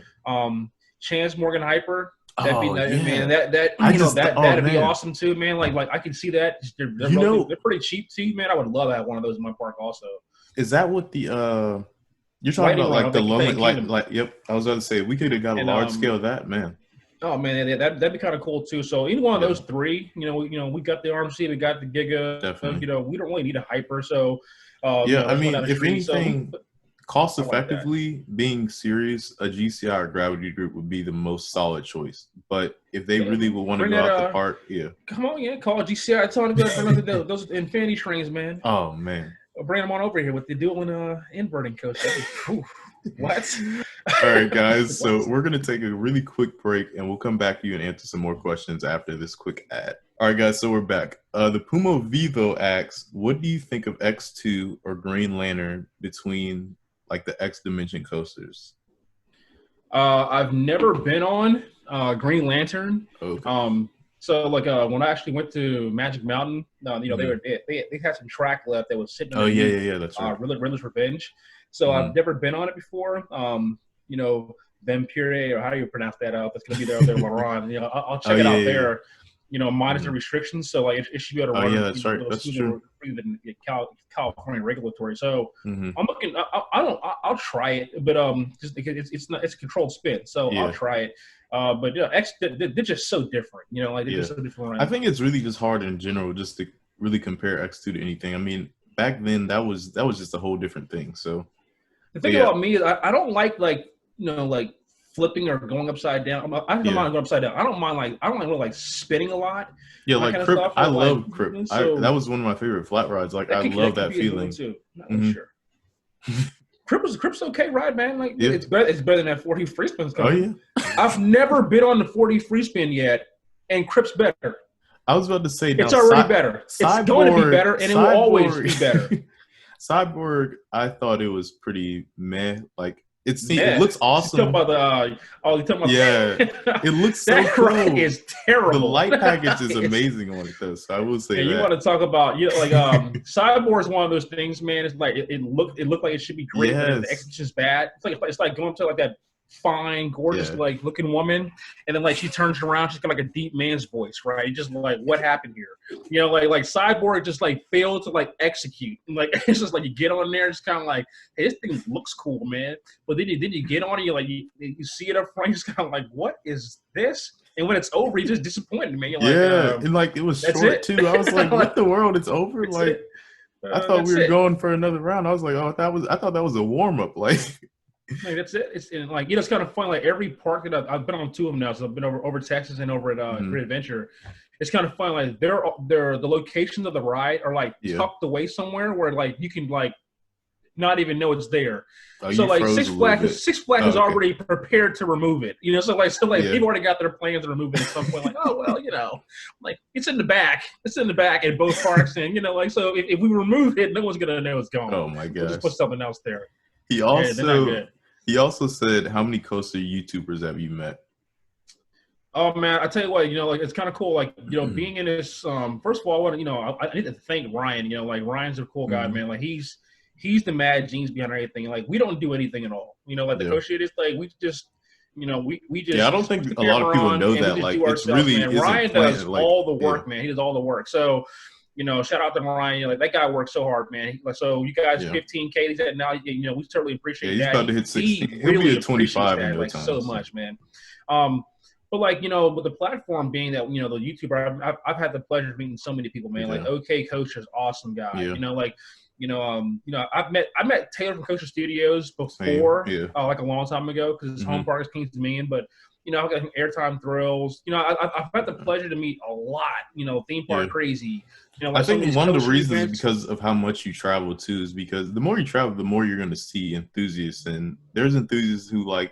Chance Morgan Hyper. That'd be man. That'd be awesome too, man. Like I can see that. They're pretty cheap too, man. I would love to have one of those in my park also. Is that what the you're talking about? Like the long, like yep. I was about to say we could have got a large scale of that, man. Oh man, that'd be kind of cool too. So either one of those three, we got the RMC, we got the Giga. Definitely. We don't really need a Hyper. So I mean, if anything, cost effectively, being serious, a GCI or gravity group would be the most solid choice. But if they really would want to go out the park, come on, call a GCI. Tell them to go those infinity trains, man. Oh man, I'll bring them on over here with the dual inverting coaster. What? All right, guys. So we're gonna take a really quick break, and we'll come back to you and answer some more questions after this quick ad. All right, guys. So we're back. The Puma Vivo asks, "What do you think of X2 or Green Lantern between like the X Dimension coasters?" I've never been on Green Lantern. Okay. So like when I actually went to Magic Mountain, they had some track left that was sitting. Oh yeah, that's right. Riddler's Revenge. So I've never been on it before. Vampire, or how do you pronounce that out? That's gonna be there, Laurent. I'll check it out there. Minus the restrictions, so like it should be able to run. Yeah, that's right. That's true. Than California regulatory. So I'm looking. I'll try it, but just because it's a controlled spin, so I'll try it. But X, they're just so different. They're just so different. I think it's really just hard in general just to really compare X2 to anything. I mean, back then that was just a whole different thing. So the thing about me is I don't like flipping or going upside down. I don't mind going upside down. I don't mind really spinning a a lot. Yeah, like Crip. I love Crip. So that was one of my favorite flat rides. Like I love that feeling. Too. Not sure. Crip's okay ride, man. Like it's better than that 40 Freespins. Oh yeah. I've never been on the 40 Freespin yet, and Crip's better. I was about to say it's already better. It's going to be better, and it will always be better. Cyborg, I thought it was pretty meh. Like it looks awesome. You're talking about it looks so that cool. Ride is terrible. The light package is amazing on this. So I will say that. You want to talk about Cyborg is one of those things, man. It's like it looked like it should be great, but the execution's bad. It's like going to that fine, gorgeous, looking woman, and then she turns around, she's got a deep man's voice, right? Just what happened here? Cyborg just failed to execute. It's just you get on there, it's kind of hey, this thing looks cool, man. But then you get on it, you see it up front, you're just kind of what is this? And when it's over, you're just disappointed, man. You're and it was short too. I was like, what the world? It's over. I thought we were going for another round. I was like, I thought that was a warm up. That's it. It's kind of fun. Every park that I've been on two of them now, so I've been over Texas and over at Great Adventure. It's kind of fun. They're the locations of the ride are tucked away somewhere where you can not even know it's there. So Six Flags is already prepared to remove it. People already got their plans to remove it at some point. It's in the back. It's in the back at both parks, and so if we remove it, no one's gonna know it's gone. Oh my gosh! We'll just put something else there. He also said, how many coaster YouTubers have you met? Oh man, I tell you what, it's kind of cool. Being in this. First of all, I need to thank Ryan. Ryan's a cool guy, man. He's the mad genius behind everything. We don't do anything at all. The coaster is we just. We just. Yeah, I don't think a lot of people know that. It's really. Man. Ryan does all the work, man. He does all the work. So. Shout out to Ryan. That guy works so hard, man. So you guys, 15K, he's at now. We certainly appreciate that. He's about to hit 16. He'll be at 25 in no time. So much, man. But like, you know, with the platform being that, you know, the YouTuber, I've had the pleasure of meeting so many people, man. Like OK Coaster's awesome guy. You know, like, I met Taylor from Coaster Studios before, like a long time ago, because his home park is Kings Dominion. But you know, I've got Airtime Thrills. You know, I've had the pleasure to meet a lot. You know, theme park crazy. You know, like I think one of the reasons is because of how much you travel too, is because the more you travel, the more you're going to see enthusiasts, and there's enthusiasts who like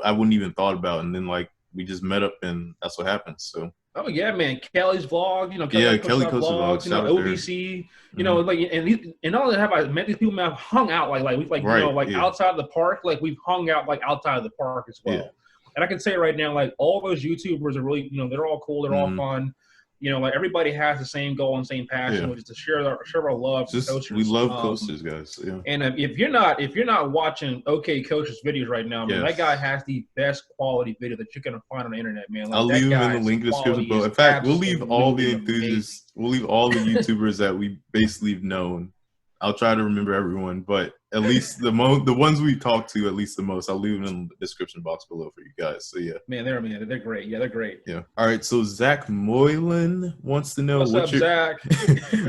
I wouldn't even thought about, and then like we just met up, and that's what happens. So. Oh yeah, man! Kelly's vlog, you know, Kelly Coaster Vlogs, you know, OVC, you know, like, and not only have I met these people, man, I've hung out like you know, like outside of the park, like we've hung out like outside of the park as well. And I can say right now, like all those YouTubers are really, you know, they're all cool, they're all fun. You know, like everybody has the same goal and same passion, which is to share our love for coasters. We love coasters, guys. And if you're not watching OK Coasters videos right now, man, that guy has the best quality video that you're gonna find on the internet, man. Like, I'll leave him in the link description below. In fact, we'll leave all the enthusiasts, we'll leave all the YouTubers that we basically have known. I'll try to remember everyone, but at least the ones we talked to, at least the most, I'll leave them in the description box below for you guys. So yeah, man, they're great. Yeah, they're great. Yeah. All right. So Zach Moylan wants to know what's up, Zach?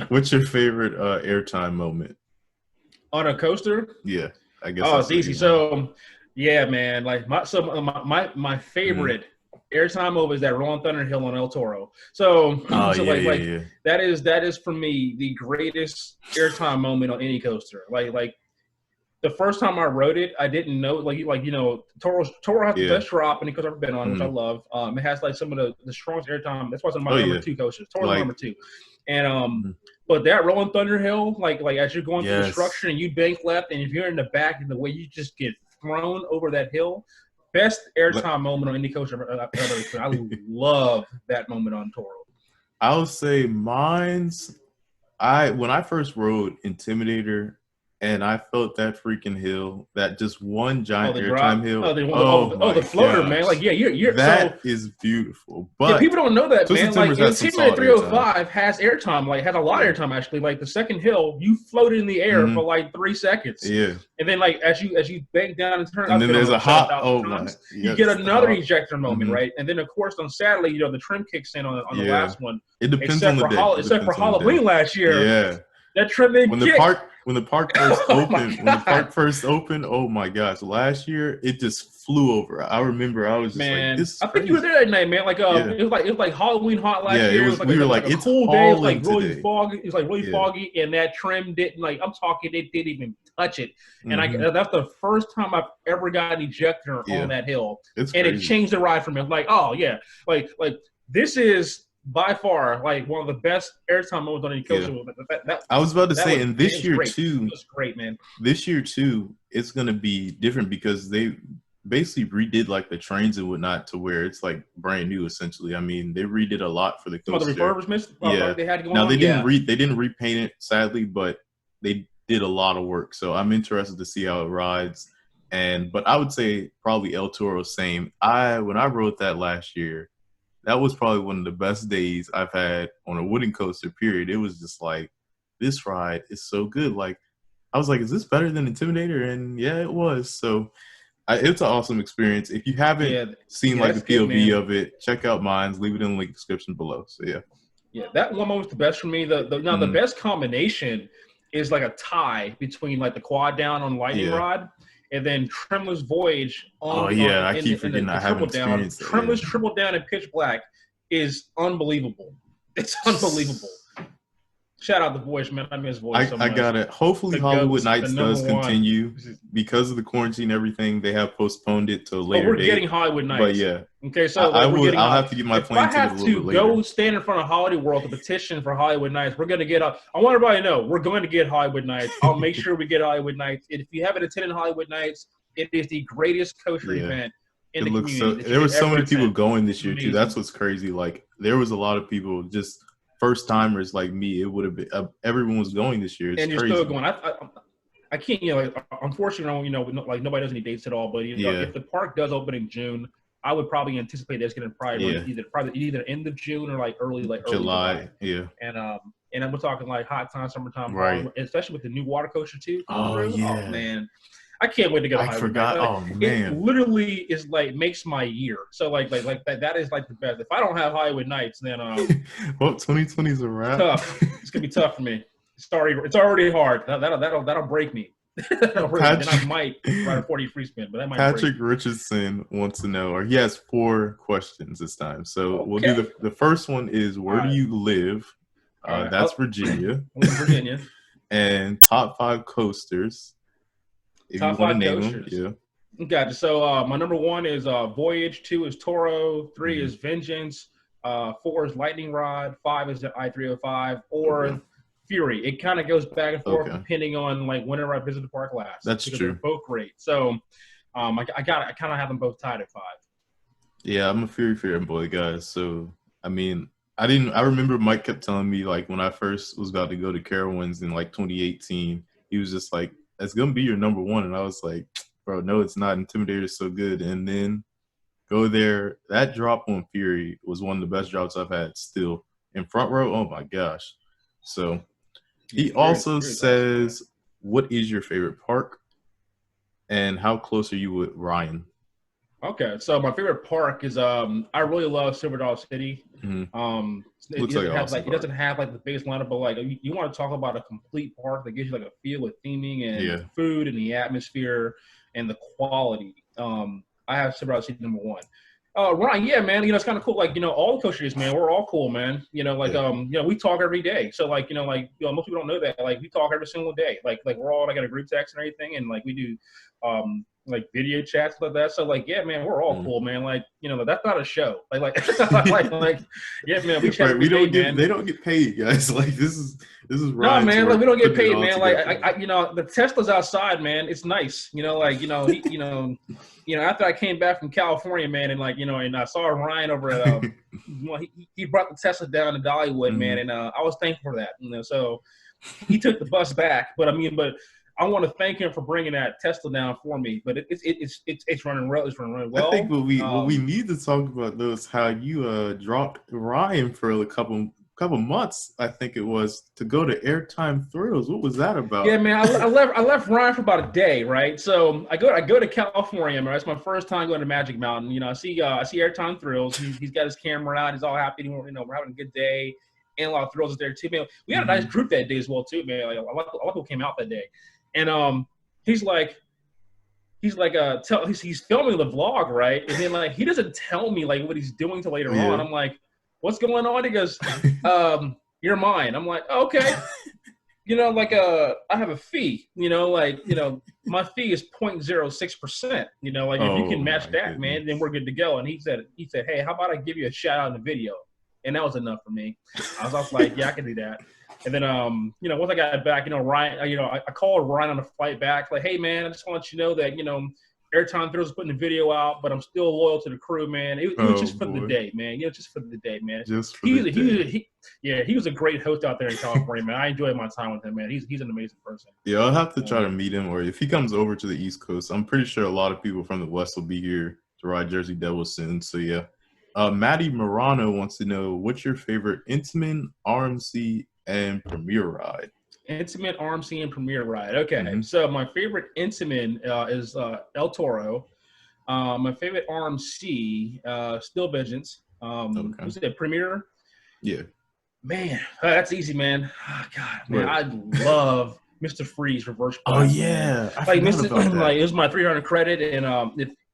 What's your favorite airtime moment on a coaster? Yeah, I guess. Oh, it's easy. So yeah, man, like my favorite airtime moment is that Rolling Thunder Hill on El Toro. So, that is for me the greatest airtime moment on any coaster. Like the first time I rode it, I didn't know you know, Toro has the best drop any coaster I've ever been on, which I love. It has like some of the strongest airtime. That's why it's my number 2 coasters. Toro's number 2. And but that Rolling Thunder Hill, like as you're going through the structure and you bank left, and if you're in the back, and the way you just get thrown over that hill. Best airtime moment on any coaster I've ever experienced. I love that moment on Toro. I'll say mine's when I first rode Intimidator and I felt that freaking hill, that just one giant airtime hill. The floater, man. Like, you're that is beautiful. But people don't know that, man. Like, Intimidator 305 has airtime, like has a lot of airtime actually. Like the second hill, you float in the air for like 3 seconds. Yeah. And then like as you bank down and turn, and then there's a hot you get another ejector moment, right? And then of course on Saturday, you know, the trim kicks in on the last one. It depends on the day. Except for Halloween last year. Yeah. That trim didn't kick. When the park first opened, oh my gosh! Last year it just flew over. I remember I was just like, "This is crazy." I think you were there that night, man. Like, it was like Halloween hot last year. It was. We were like, it's a cool day. It was like really foggy. It was like really foggy, and that trim didn't it didn't even touch it. And that's the first time I've ever got an ejector on that hill, and it changed the ride for me. Like, oh yeah, like this is by far like one of the best airtime moments on any coaster. I was about to say, and this year too, it was great, man. This year too, it's gonna be different because they basically redid like the trains and whatnot to where it's like brand new essentially. I mean, they redid a lot for the coaster. The refurbishments, they had going now on? They didn't repaint it sadly, but they did a lot of work. So I'm interested to see how it rides. But I would say probably El Toro same. When I rode that last year, that was probably one of the best days I've had on a wooden coaster, period. It was just like, this ride is so good. Like, I was like, is this better than Intimidator? And yeah, it was. So it's an awesome experience. If you haven't seen like the POV of it, check out mine. Leave it in the link description below. So yeah. Yeah, that one was the best for me. The best combination is like a tie between like the quad down on Lightning Rod. And then Tremor's Voyage I keep forgetting I haven't experienced that. Tremor's Triple Down in Pitch Black is unbelievable. It's unbelievable. Shout out the Voyage, man. I miss Voyage so much. I got it. Hopefully Hollywood Nights does continue. Because of the quarantine and everything, they have postponed it to a later date. We're getting Hollywood Nights. But yeah. Okay, so I'll have to get my plane ticket a little bit later. If I have to go stand in front of Hollywood World to petition for Hollywood Nights, we're going to get I want everybody to know, we're going to get Hollywood Nights. I'll make sure we get Hollywood Nights. If you haven't attended Hollywood Nights, it is the greatest coaster event in the community. There were so many people going this year, too. That's what's crazy. Like, there was a lot of people just first timers like me. It would have been everyone was going this year. It's and you're crazy. Still going. I can't. Unfortunately, like nobody does any dates at all. But if the park does open in June, I would probably anticipate it's going to probably either end of June or like early July. Yeah. And we're talking like hot time, summertime, right? Especially with the new water coaster too. Oh yeah, man. I can't wait to go to I forgot. Like, oh man, it literally is like makes my year. So like that is like the best. If I don't have Hollywood Nights, then well, 2020 is a wrap. Tough. It's gonna be tough for me. It's already hard. That'll break me. Then I might ride a 40 free spin, but that might Patrick Richardson wants to know, or he has 4 questions this time. So we'll do the first one is, where do you live? That's Virginia. I live in Virginia. And top 5 coasters. If top you want to name coasters. Them, yeah. Gotcha. So my number 1 is Voyage, 2 is Toro, 3 is Vengeance, 4 is Lightning Rod, 5 is the I-305, or Fury. It kind of goes back and forth depending on like whenever I visit the park last. That's true. They're both great. So I kind of have them both tied at 5. Yeah, I'm a Fury boy, guys. So I mean, I remember Mike kept telling me, like, when I first was about to go to Carowinds in like 2018, he was just like, "That's gonna be your number 1," and I was like, "Bro, no, it's not. Intimidator's so good." And then go there. That drop on Fury was one of the best drops I've had. Still in front row. Oh my gosh. So. He also says, what is your favorite park? And how close are you with Ryan? Okay, so my favorite park is I really love Silver Dollar City. It doesn't have like the base lineup, but like you want to talk about a complete park that gives you like a feel with theming and food and the atmosphere and the quality. I have Silver Dollar City number 1. Ryan, yeah, man, it's kind of cool. Like, all the coasters, man, we're all cool, man. We talk every day. So like, most people don't know that. Like, we talk every single day. Like we're all like in a group text and everything, and like we do like video chats like that. So like, yeah, man, we're all cool, man. Like, that's not a show. Like yeah, man, we chat. Right, they don't get paid, guys. Like this is Ryan. No, man, like we don't get paid, man. Like I the Tesla's outside, man. It's nice, after I came back from California, man, and like, and I saw Ryan over at, he brought the Tesla down to Dollywood, man, and I was thankful for that, so he took the bus back, but I want to thank him for bringing that Tesla down for me, but it's running well. It's running well. I think what we need to talk about though is how you dropped Ryan for a couple months, I think it was, to go to Airtime Thrills. What was that about? Yeah, man, I left Ryan for about a day, right? So I go to California, right? It's my first time going to Magic Mountain. I see Airtime Thrills. He's got his camera out. He's all happy. We're having a good day, and a lot of thrills is there too, man. We had a nice group that day as well too, man. Like a lot of people came out that day, and he's filming the vlog, right? And then like he doesn't tell me like what he's doing till later on. I'm like, what's going on? He goes, you're mine. I'm like, okay. I have a fee, my fee is 0.06%, if you can match that, man, then we're good to go. And he said, hey, how about I give you a shout out in the video? And that was enough for me. I was like, yeah, I can do that. And then, once I got back, Ryan, I called Ryan on the flight back, like, hey, man, I just want to let you know that, Airtime Thrills putting the video out, but I'm still loyal to the crew, man. It was just for the day, man. Just for the day, man. He was a great host out there in California, man. I enjoyed my time with him, man. He's an amazing person. Yeah, I'll have to try to meet him, or if he comes over to the East Coast, I'm pretty sure a lot of people from the West will be here to ride Jersey Devils soon. So yeah. Maddie Morano wants to know, what's your favorite Intamin, RMC, and Premier ride? Intamin, RMC, and Premier ride. Okay, so my favorite Intamin is El Toro. My favorite RMC, still Vengeance. What's it, Premier? Yeah. Man, that's easy, man. Oh, God, man, I love Mr. Freeze reverse. Oh yeah, like Mr. Like it was my 300 credit, and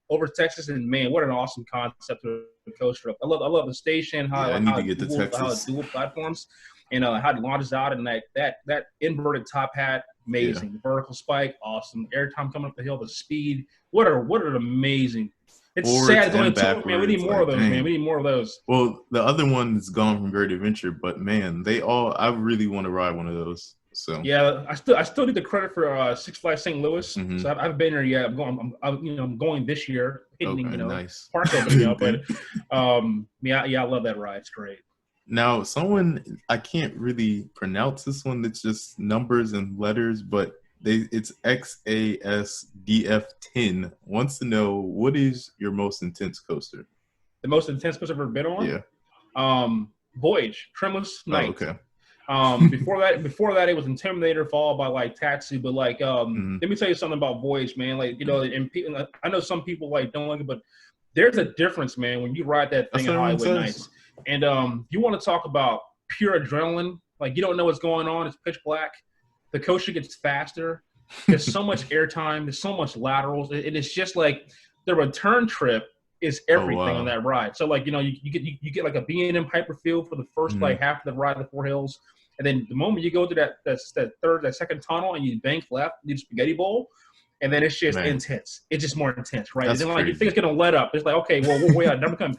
over Texas, and man, what an awesome concept to the coaster. I love the station. How it's dual platforms. And how it launches out, and that inverted top hat, amazing. The vertical spike, awesome. Airtime coming up the hill, the speed. What an amazing. It's forwards sad. It's only 2, man. We need more of those, man. We need more of those. Well, the other one is gone from Great Adventure, but man, I really want to ride one of those. So yeah, I still need the credit for Six Flags St. Louis. So I haven't been there yet. I'm going this year. Nice. Park opening up, but I love that ride. It's great. Now, someone, I can't really pronounce this one. It's just numbers and letters, but it's XASDF10 wants to know, what is your most intense coaster? The most intense coaster I've ever been on? Yeah. Voyage, Trimless Night. Oh, okay. Before that, it was Intimidator followed by like Tatsu. But like, let me tell you something about Voyage, man. Like, you know, and I know some people like don't like it, but there's a difference, man, when you ride that thing at Hollywood Nights. And you want to talk about pure adrenaline? Like, you don't know what's going on. It's pitch black. The coaster gets faster. There's so much airtime. There's so much laterals. It's just like the return trip is everything on that ride. So like, you know, you get like a B&M Hyper feel for the first like half of the ride of the Four Hills, and then the moment you go to that second tunnel and you bank left, you do spaghetti bowl, and then it's just intense. It's just more intense, right? And then like you think it's gonna let up. It's like, okay, well, wait, never come.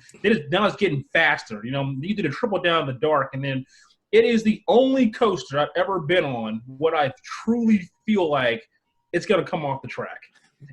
Now it's getting faster. You know, you did a triple down in the dark, and then it is the only coaster I've ever been on what I truly feel like it's gonna come off the track.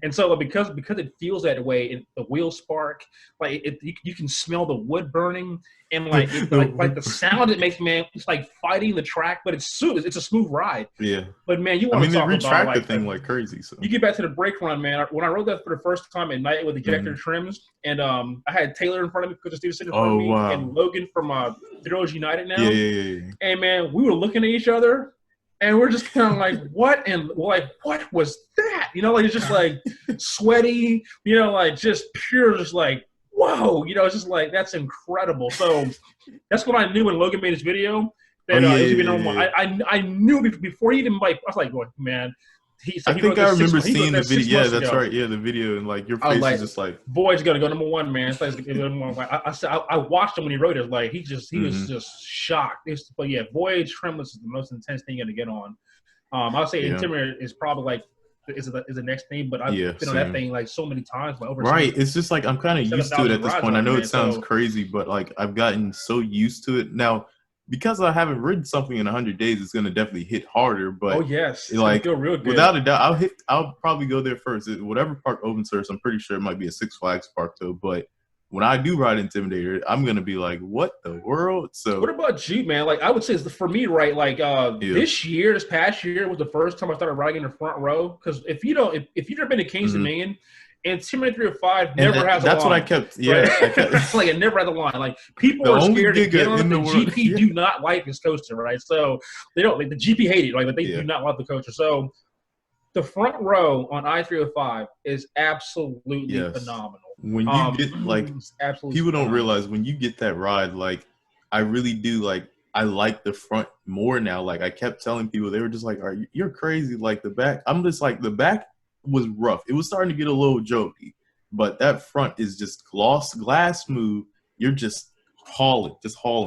And so because it feels that way, the wheels spark, like you can smell the wood burning, and like like the sound it makes, man. It's like fighting the track, but it's a smooth ride. Yeah. But man, you want to talk about retract the thing like crazy. So you get back to the brake run, man. When I rode that for the first time at night with ejector trims, and I had Taylor in front of me, because Steve sitting in front of me, and Logan from Heroes United now. Yeah. And man, we were looking at each other. And we're just kind of like, what? And like, what was that? You know, like, it's just like sweaty, you know, like just pure, just like, whoa, you know, it's just like, that's incredible. So that's what I knew when Logan made his video. That I knew before he even like, I was like, oh, man. I think I remember seeing the video. Yeah, that's right. Yeah, the video, and like your face is just like, boy's gonna go number one, man. I watched him when he wrote it. Like he was just shocked. But yeah, Voyage Trembless is the most intense thing you're gonna get on. I'll say Intimidator is probably like is the next thing, but I've been on that thing like so many times. Like, it's just like I'm kind of used to it at this point. I know it sounds crazy, but like I've gotten so used to it now. Because I haven't ridden something in 100 days, it's gonna definitely hit harder. But it's like feel real good. Without a doubt, I'll probably go there first. Whatever park opens first, I'm pretty sure it might be a Six Flags park though. But when I do ride Intimidator, I'm gonna be like, what the world? So what about you, man? Like I would say, for me, right? Like this past year was the first time I started riding in the front row. Because if you've never been to Kings Dominion, Intimidator 305 never has a line. That's what I kept. Yeah, right? Like it never has a line. Like people are scared to get on it. The GP do not like this coaster, right? So they don't. Like, the GP hate it. Like, but they do not like the coaster. So the front row on I-305 is absolutely phenomenal. When you get like, people don't realize when you get that ride. Like, I really do. Like, I like the front more now. Like, I kept telling people, they were just like, "You're crazy." Like the back, I'm just like, the back was rough. It was starting to get a little jokey, but that front is just glass smooth. You're just hauling.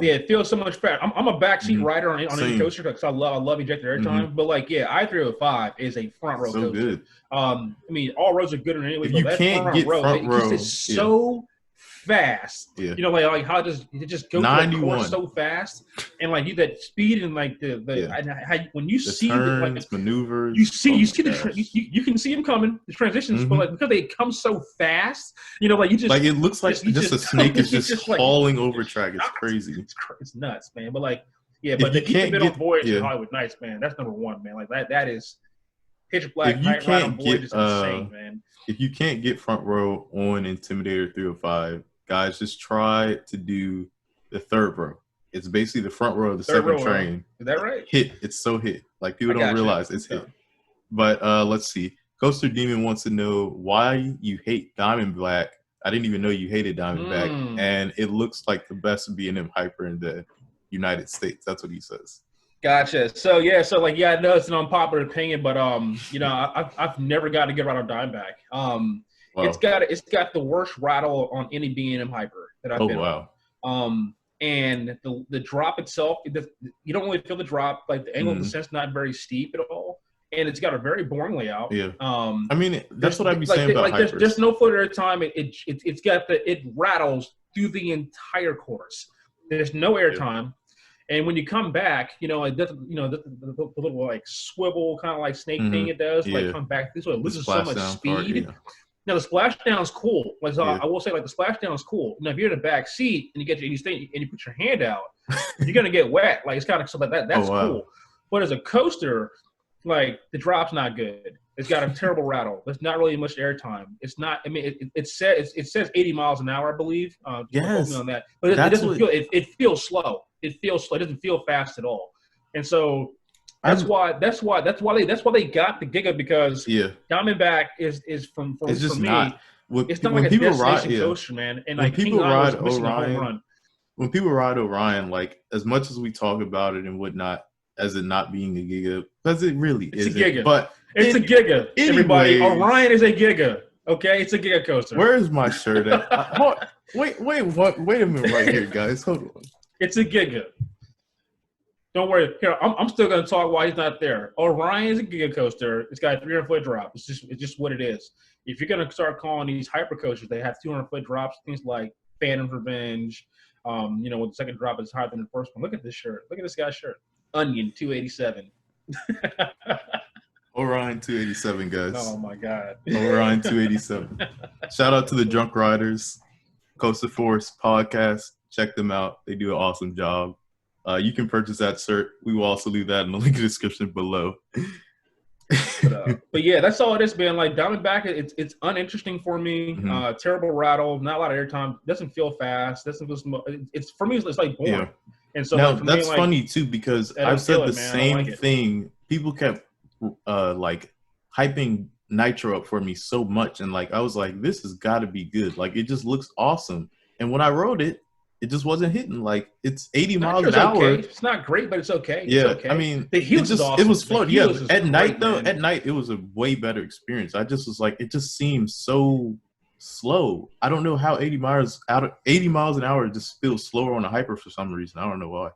Yeah, it feels so much better. I'm a backseat rider on any coaster because I love ejector airtime. But like, I-305 is a front row coaster. Good. I mean, all roads are good in any way. If you can't get front row, it's so fast. Yeah. You know, like how it just goes the course so fast, and like that speed and like and how when you see turns, like maneuvers, you can see them coming, the transitions, but like because they come so fast, you know, like you just like it looks like just a snake is just hauling over track. It's crazy. It's nuts, man. But like, but if you can't get on Voyage and Hollywood Nights, man, that's number one, man. Like that is pitch black night ride on Voyage is insane, man. If you can't get front row on Intimidator 305, guys, just try to do the third row. It's basically the front row of the second train. Is that right? It's so hit. Like, people don't realize it's hit. But let's see. Coaster Demon wants to know why you hate Diamondback. I didn't even know you hated Diamondback. And it looks like the best B&M Hyper in the United States. That's what he says. Gotcha. So I know it's an unpopular opinion, but you know, I've never got a good ride on Diamondback. Wow. It's got the worst rattle on any B&M Hyper that I've been on. And the drop itself, you don't really feel the drop. Like, the angle of descent's not very steep at all, and it's got a very boring layout. Yeah. I mean, that's what I'd be saying about Hypers. There's no float at a time. It rattles through the entire course. There's no airtime. And when you come back, you know, the little like swivel kind of like snake thing it does, like come back this way, it loses so much speed. Now the splashdown is cool. Like, so I will say, like, the splashdown is cool. Now if you're in the back seat and you put your hand out, you're gonna get wet. Like, it's kind of so like that. That's cool. But as a coaster, like, the drop's not good. It's got a terrible rattle. There's not really much airtime. It's not. I mean, it says 80 miles an hour, I believe. Yes. On that, but it doesn't feel. It feels slow. It feels slow. It doesn't feel fast at all. And so that's why they got the Giga, because Diamondback is for me. It's not like a destination coaster, man. And like people ride Orion, when people ride Orion, like as much as we talk about it and whatnot, as it not being a Giga, because it really is. It's a Giga. But it's a Giga. Everybody, Orion is a Giga. Okay, it's a Giga coaster. Where is my shirt at? Wait a minute right here, guys. Hold on. It's a Giga. Don't worry. Here, I'm still gonna talk while he's not there. Orion is a Giga coaster. It's got a 300-foot drop. It's just what it is. If you're gonna start calling these hyper coasters, they have 200-foot drops. Things like Phantom's Revenge. When the second drop is higher than the first one. Look at this shirt. Look at this guy's shirt. Onion 287. Orion 287, guys. Oh my God. Orion 287. Shout out to the Drunk Riders, Coaster Force podcast. Check them out. They do an awesome job. You can purchase that shirt. We will also leave that in the link in the description below. But yeah, that's all it is, man. Like Diamondback, it's uninteresting for me. Mm-hmm. Terrible rattle, not a lot of airtime. Doesn't feel fast. Doesn't feel. It's for me. It's like boring. Yeah. And so now, like, that's me, funny too, because I've said the same thing. People kept like hyping Nitro up for me so much, and like I was like, this has got to be good. Like it just looks awesome. And when I rode it, it just wasn't hitting. Like it's 80 miles an hour. Okay. It's not great, but it's okay. Yeah, it's okay. I mean, the Helix is awesome. It was floating. Yeah, at night though, man. at night it was a way better experience. I just was like, it just seems so slow. I don't know how 80 miles an hour just feels slower on a hyper for some reason. I don't know why.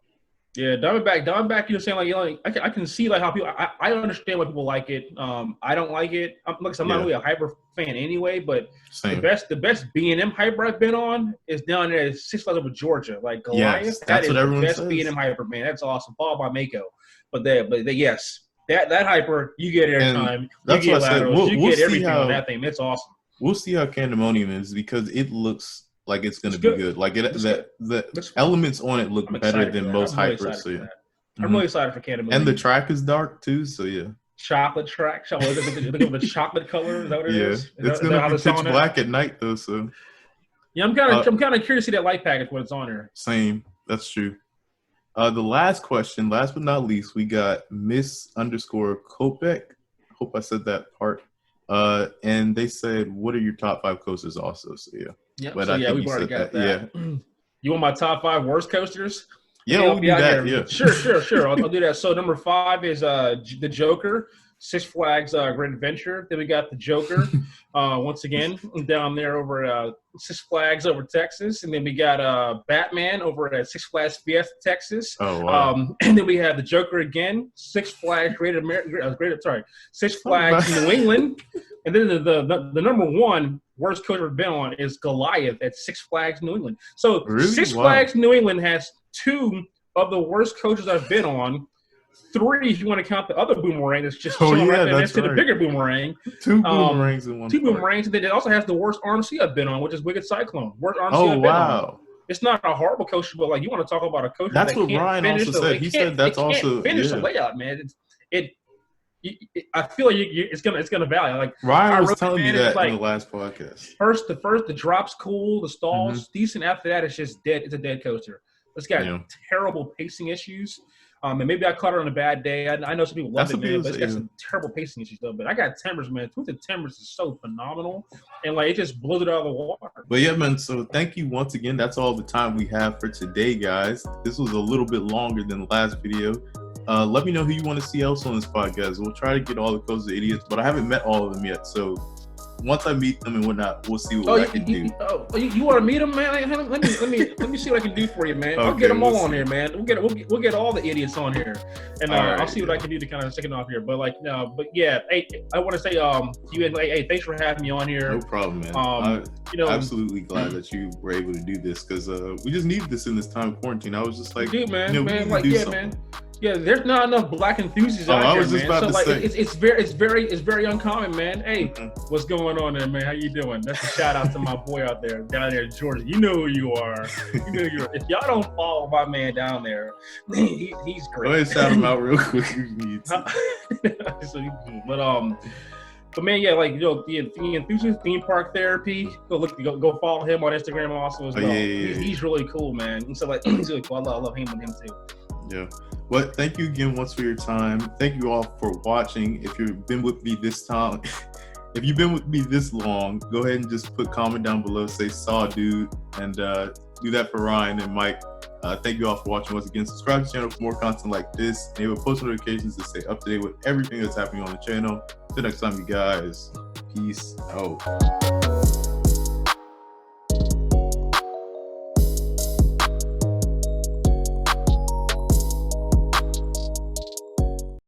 Yeah, Diamondback. You're saying I can see like how people. I understand why people like it. I don't like it. I'm not really a hyper fan anyway. But the best B&M hyper I've been on is down there at Six Flags over Georgia, like Goliath. Yes, that's what everyone says. Best B&M hyper, man. That's awesome. Followed by Mako. But yes, that hyper, you get airtime, you get laterals, you get everything on that thing. That's awesome. We'll see how Candemonium is, because it looks like it's going to be good. Like the elements on it look better than most hypers. So yeah, I'm really excited for Candemonium. And the track is dark too. So yeah, chocolate track. The chocolate color. Is that what it is? It's going to be pitch black at night though. So yeah, I'm kind of curious to see that light package when it's on there. Same. That's true. The last question, last but not least, we got Miss_Kopek. Hope I said that part. And they said, "What are your top 5 coasters?" Also, so yeah. Yeah, but we've already got that. Yeah. You want my top 5 worst coasters? Yeah, we'll do that. Yeah. Sure. I'll do that. So number 5 is the Joker, Six Flags Great Adventure. Then we got the Joker, once again down there over Six Flags over Texas, and then we got Batman over at Six Flags Fiesta, Texas. Oh wow. And then we have the Joker again, Six Flags Six Flags New England, and then the number 1 worst coaster I've been on is Goliath at Six Flags New England. So really? Six Flags New England has 2 of the worst coasters I've been on. 3 if you want to count the other boomerang that's just chilling right there next to the bigger boomerang. 2 boomerangs in one. 2 boomerangs, and then it also has the worst RMC I've been on, which is Wicked Cyclone. Worst RMC I've been on. It's not a horrible coaster, but like you want to talk about a coaster. That's what Ryan also said. He said that's also finish the layout, man. I feel like it's gonna valley. Like Ryan was telling me that in the last podcast. The drop's cool, the stalls decent. After that, it's just dead. It's a dead coaster. It's got terrible pacing issues. And maybe I caught it on a bad day. I know some people love it, man, but it's got some terrible pacing issues though. But I got Timbers, man. Twisted Timbers is so phenomenal, and like it just blows it out of the water. But yeah, man. So thank you once again. That's all the time we have for today, guys. This was a little bit longer than the last video. Let me know who you want to see else on this podcast. We'll try to get all the Coaster Idiots, but I haven't met all of them yet. So once I meet them and whatnot, we'll see what I can do. You want to meet them, man? Let me see what I can do for you, man. I'll get them all on here, man. We'll get all the idiots on here, and I'll see what I can do to kind of second off here. But hey, I want to say you and hey, thanks for having me on here. No problem, man. I'm absolutely glad that you were able to do this, because we just needed this in this time of quarantine. I was just like, dude, man, man. Yeah, there's not enough black enthusiasts out I here, was just man. about to say. It's very uncommon, man. Hey, what's going on there, man? How you doing? That's a shout out to my boy out there, down there in Georgia. You know who you are. If y'all don't follow my man down there, he's great. Go ahead, shout him out real quick if you need to. But man, yeah, like the enthusiast theme park therapy. Go follow him on Instagram also as well. Yeah. He's really cool, man. And so like he's really cool. I love hanging with him too. Yeah. Well, thank you again once for your time. Thank you all for watching. If you've been with me this time, if you've been with me this long, go ahead and just put comment down below, say saw dude, and do that for Ryan and Mike. Thank you all for watching once again. Subscribe to the channel for more content like this. Enable post notifications to stay up to date with everything that's happening on the channel. Till next time, you guys. Peace out.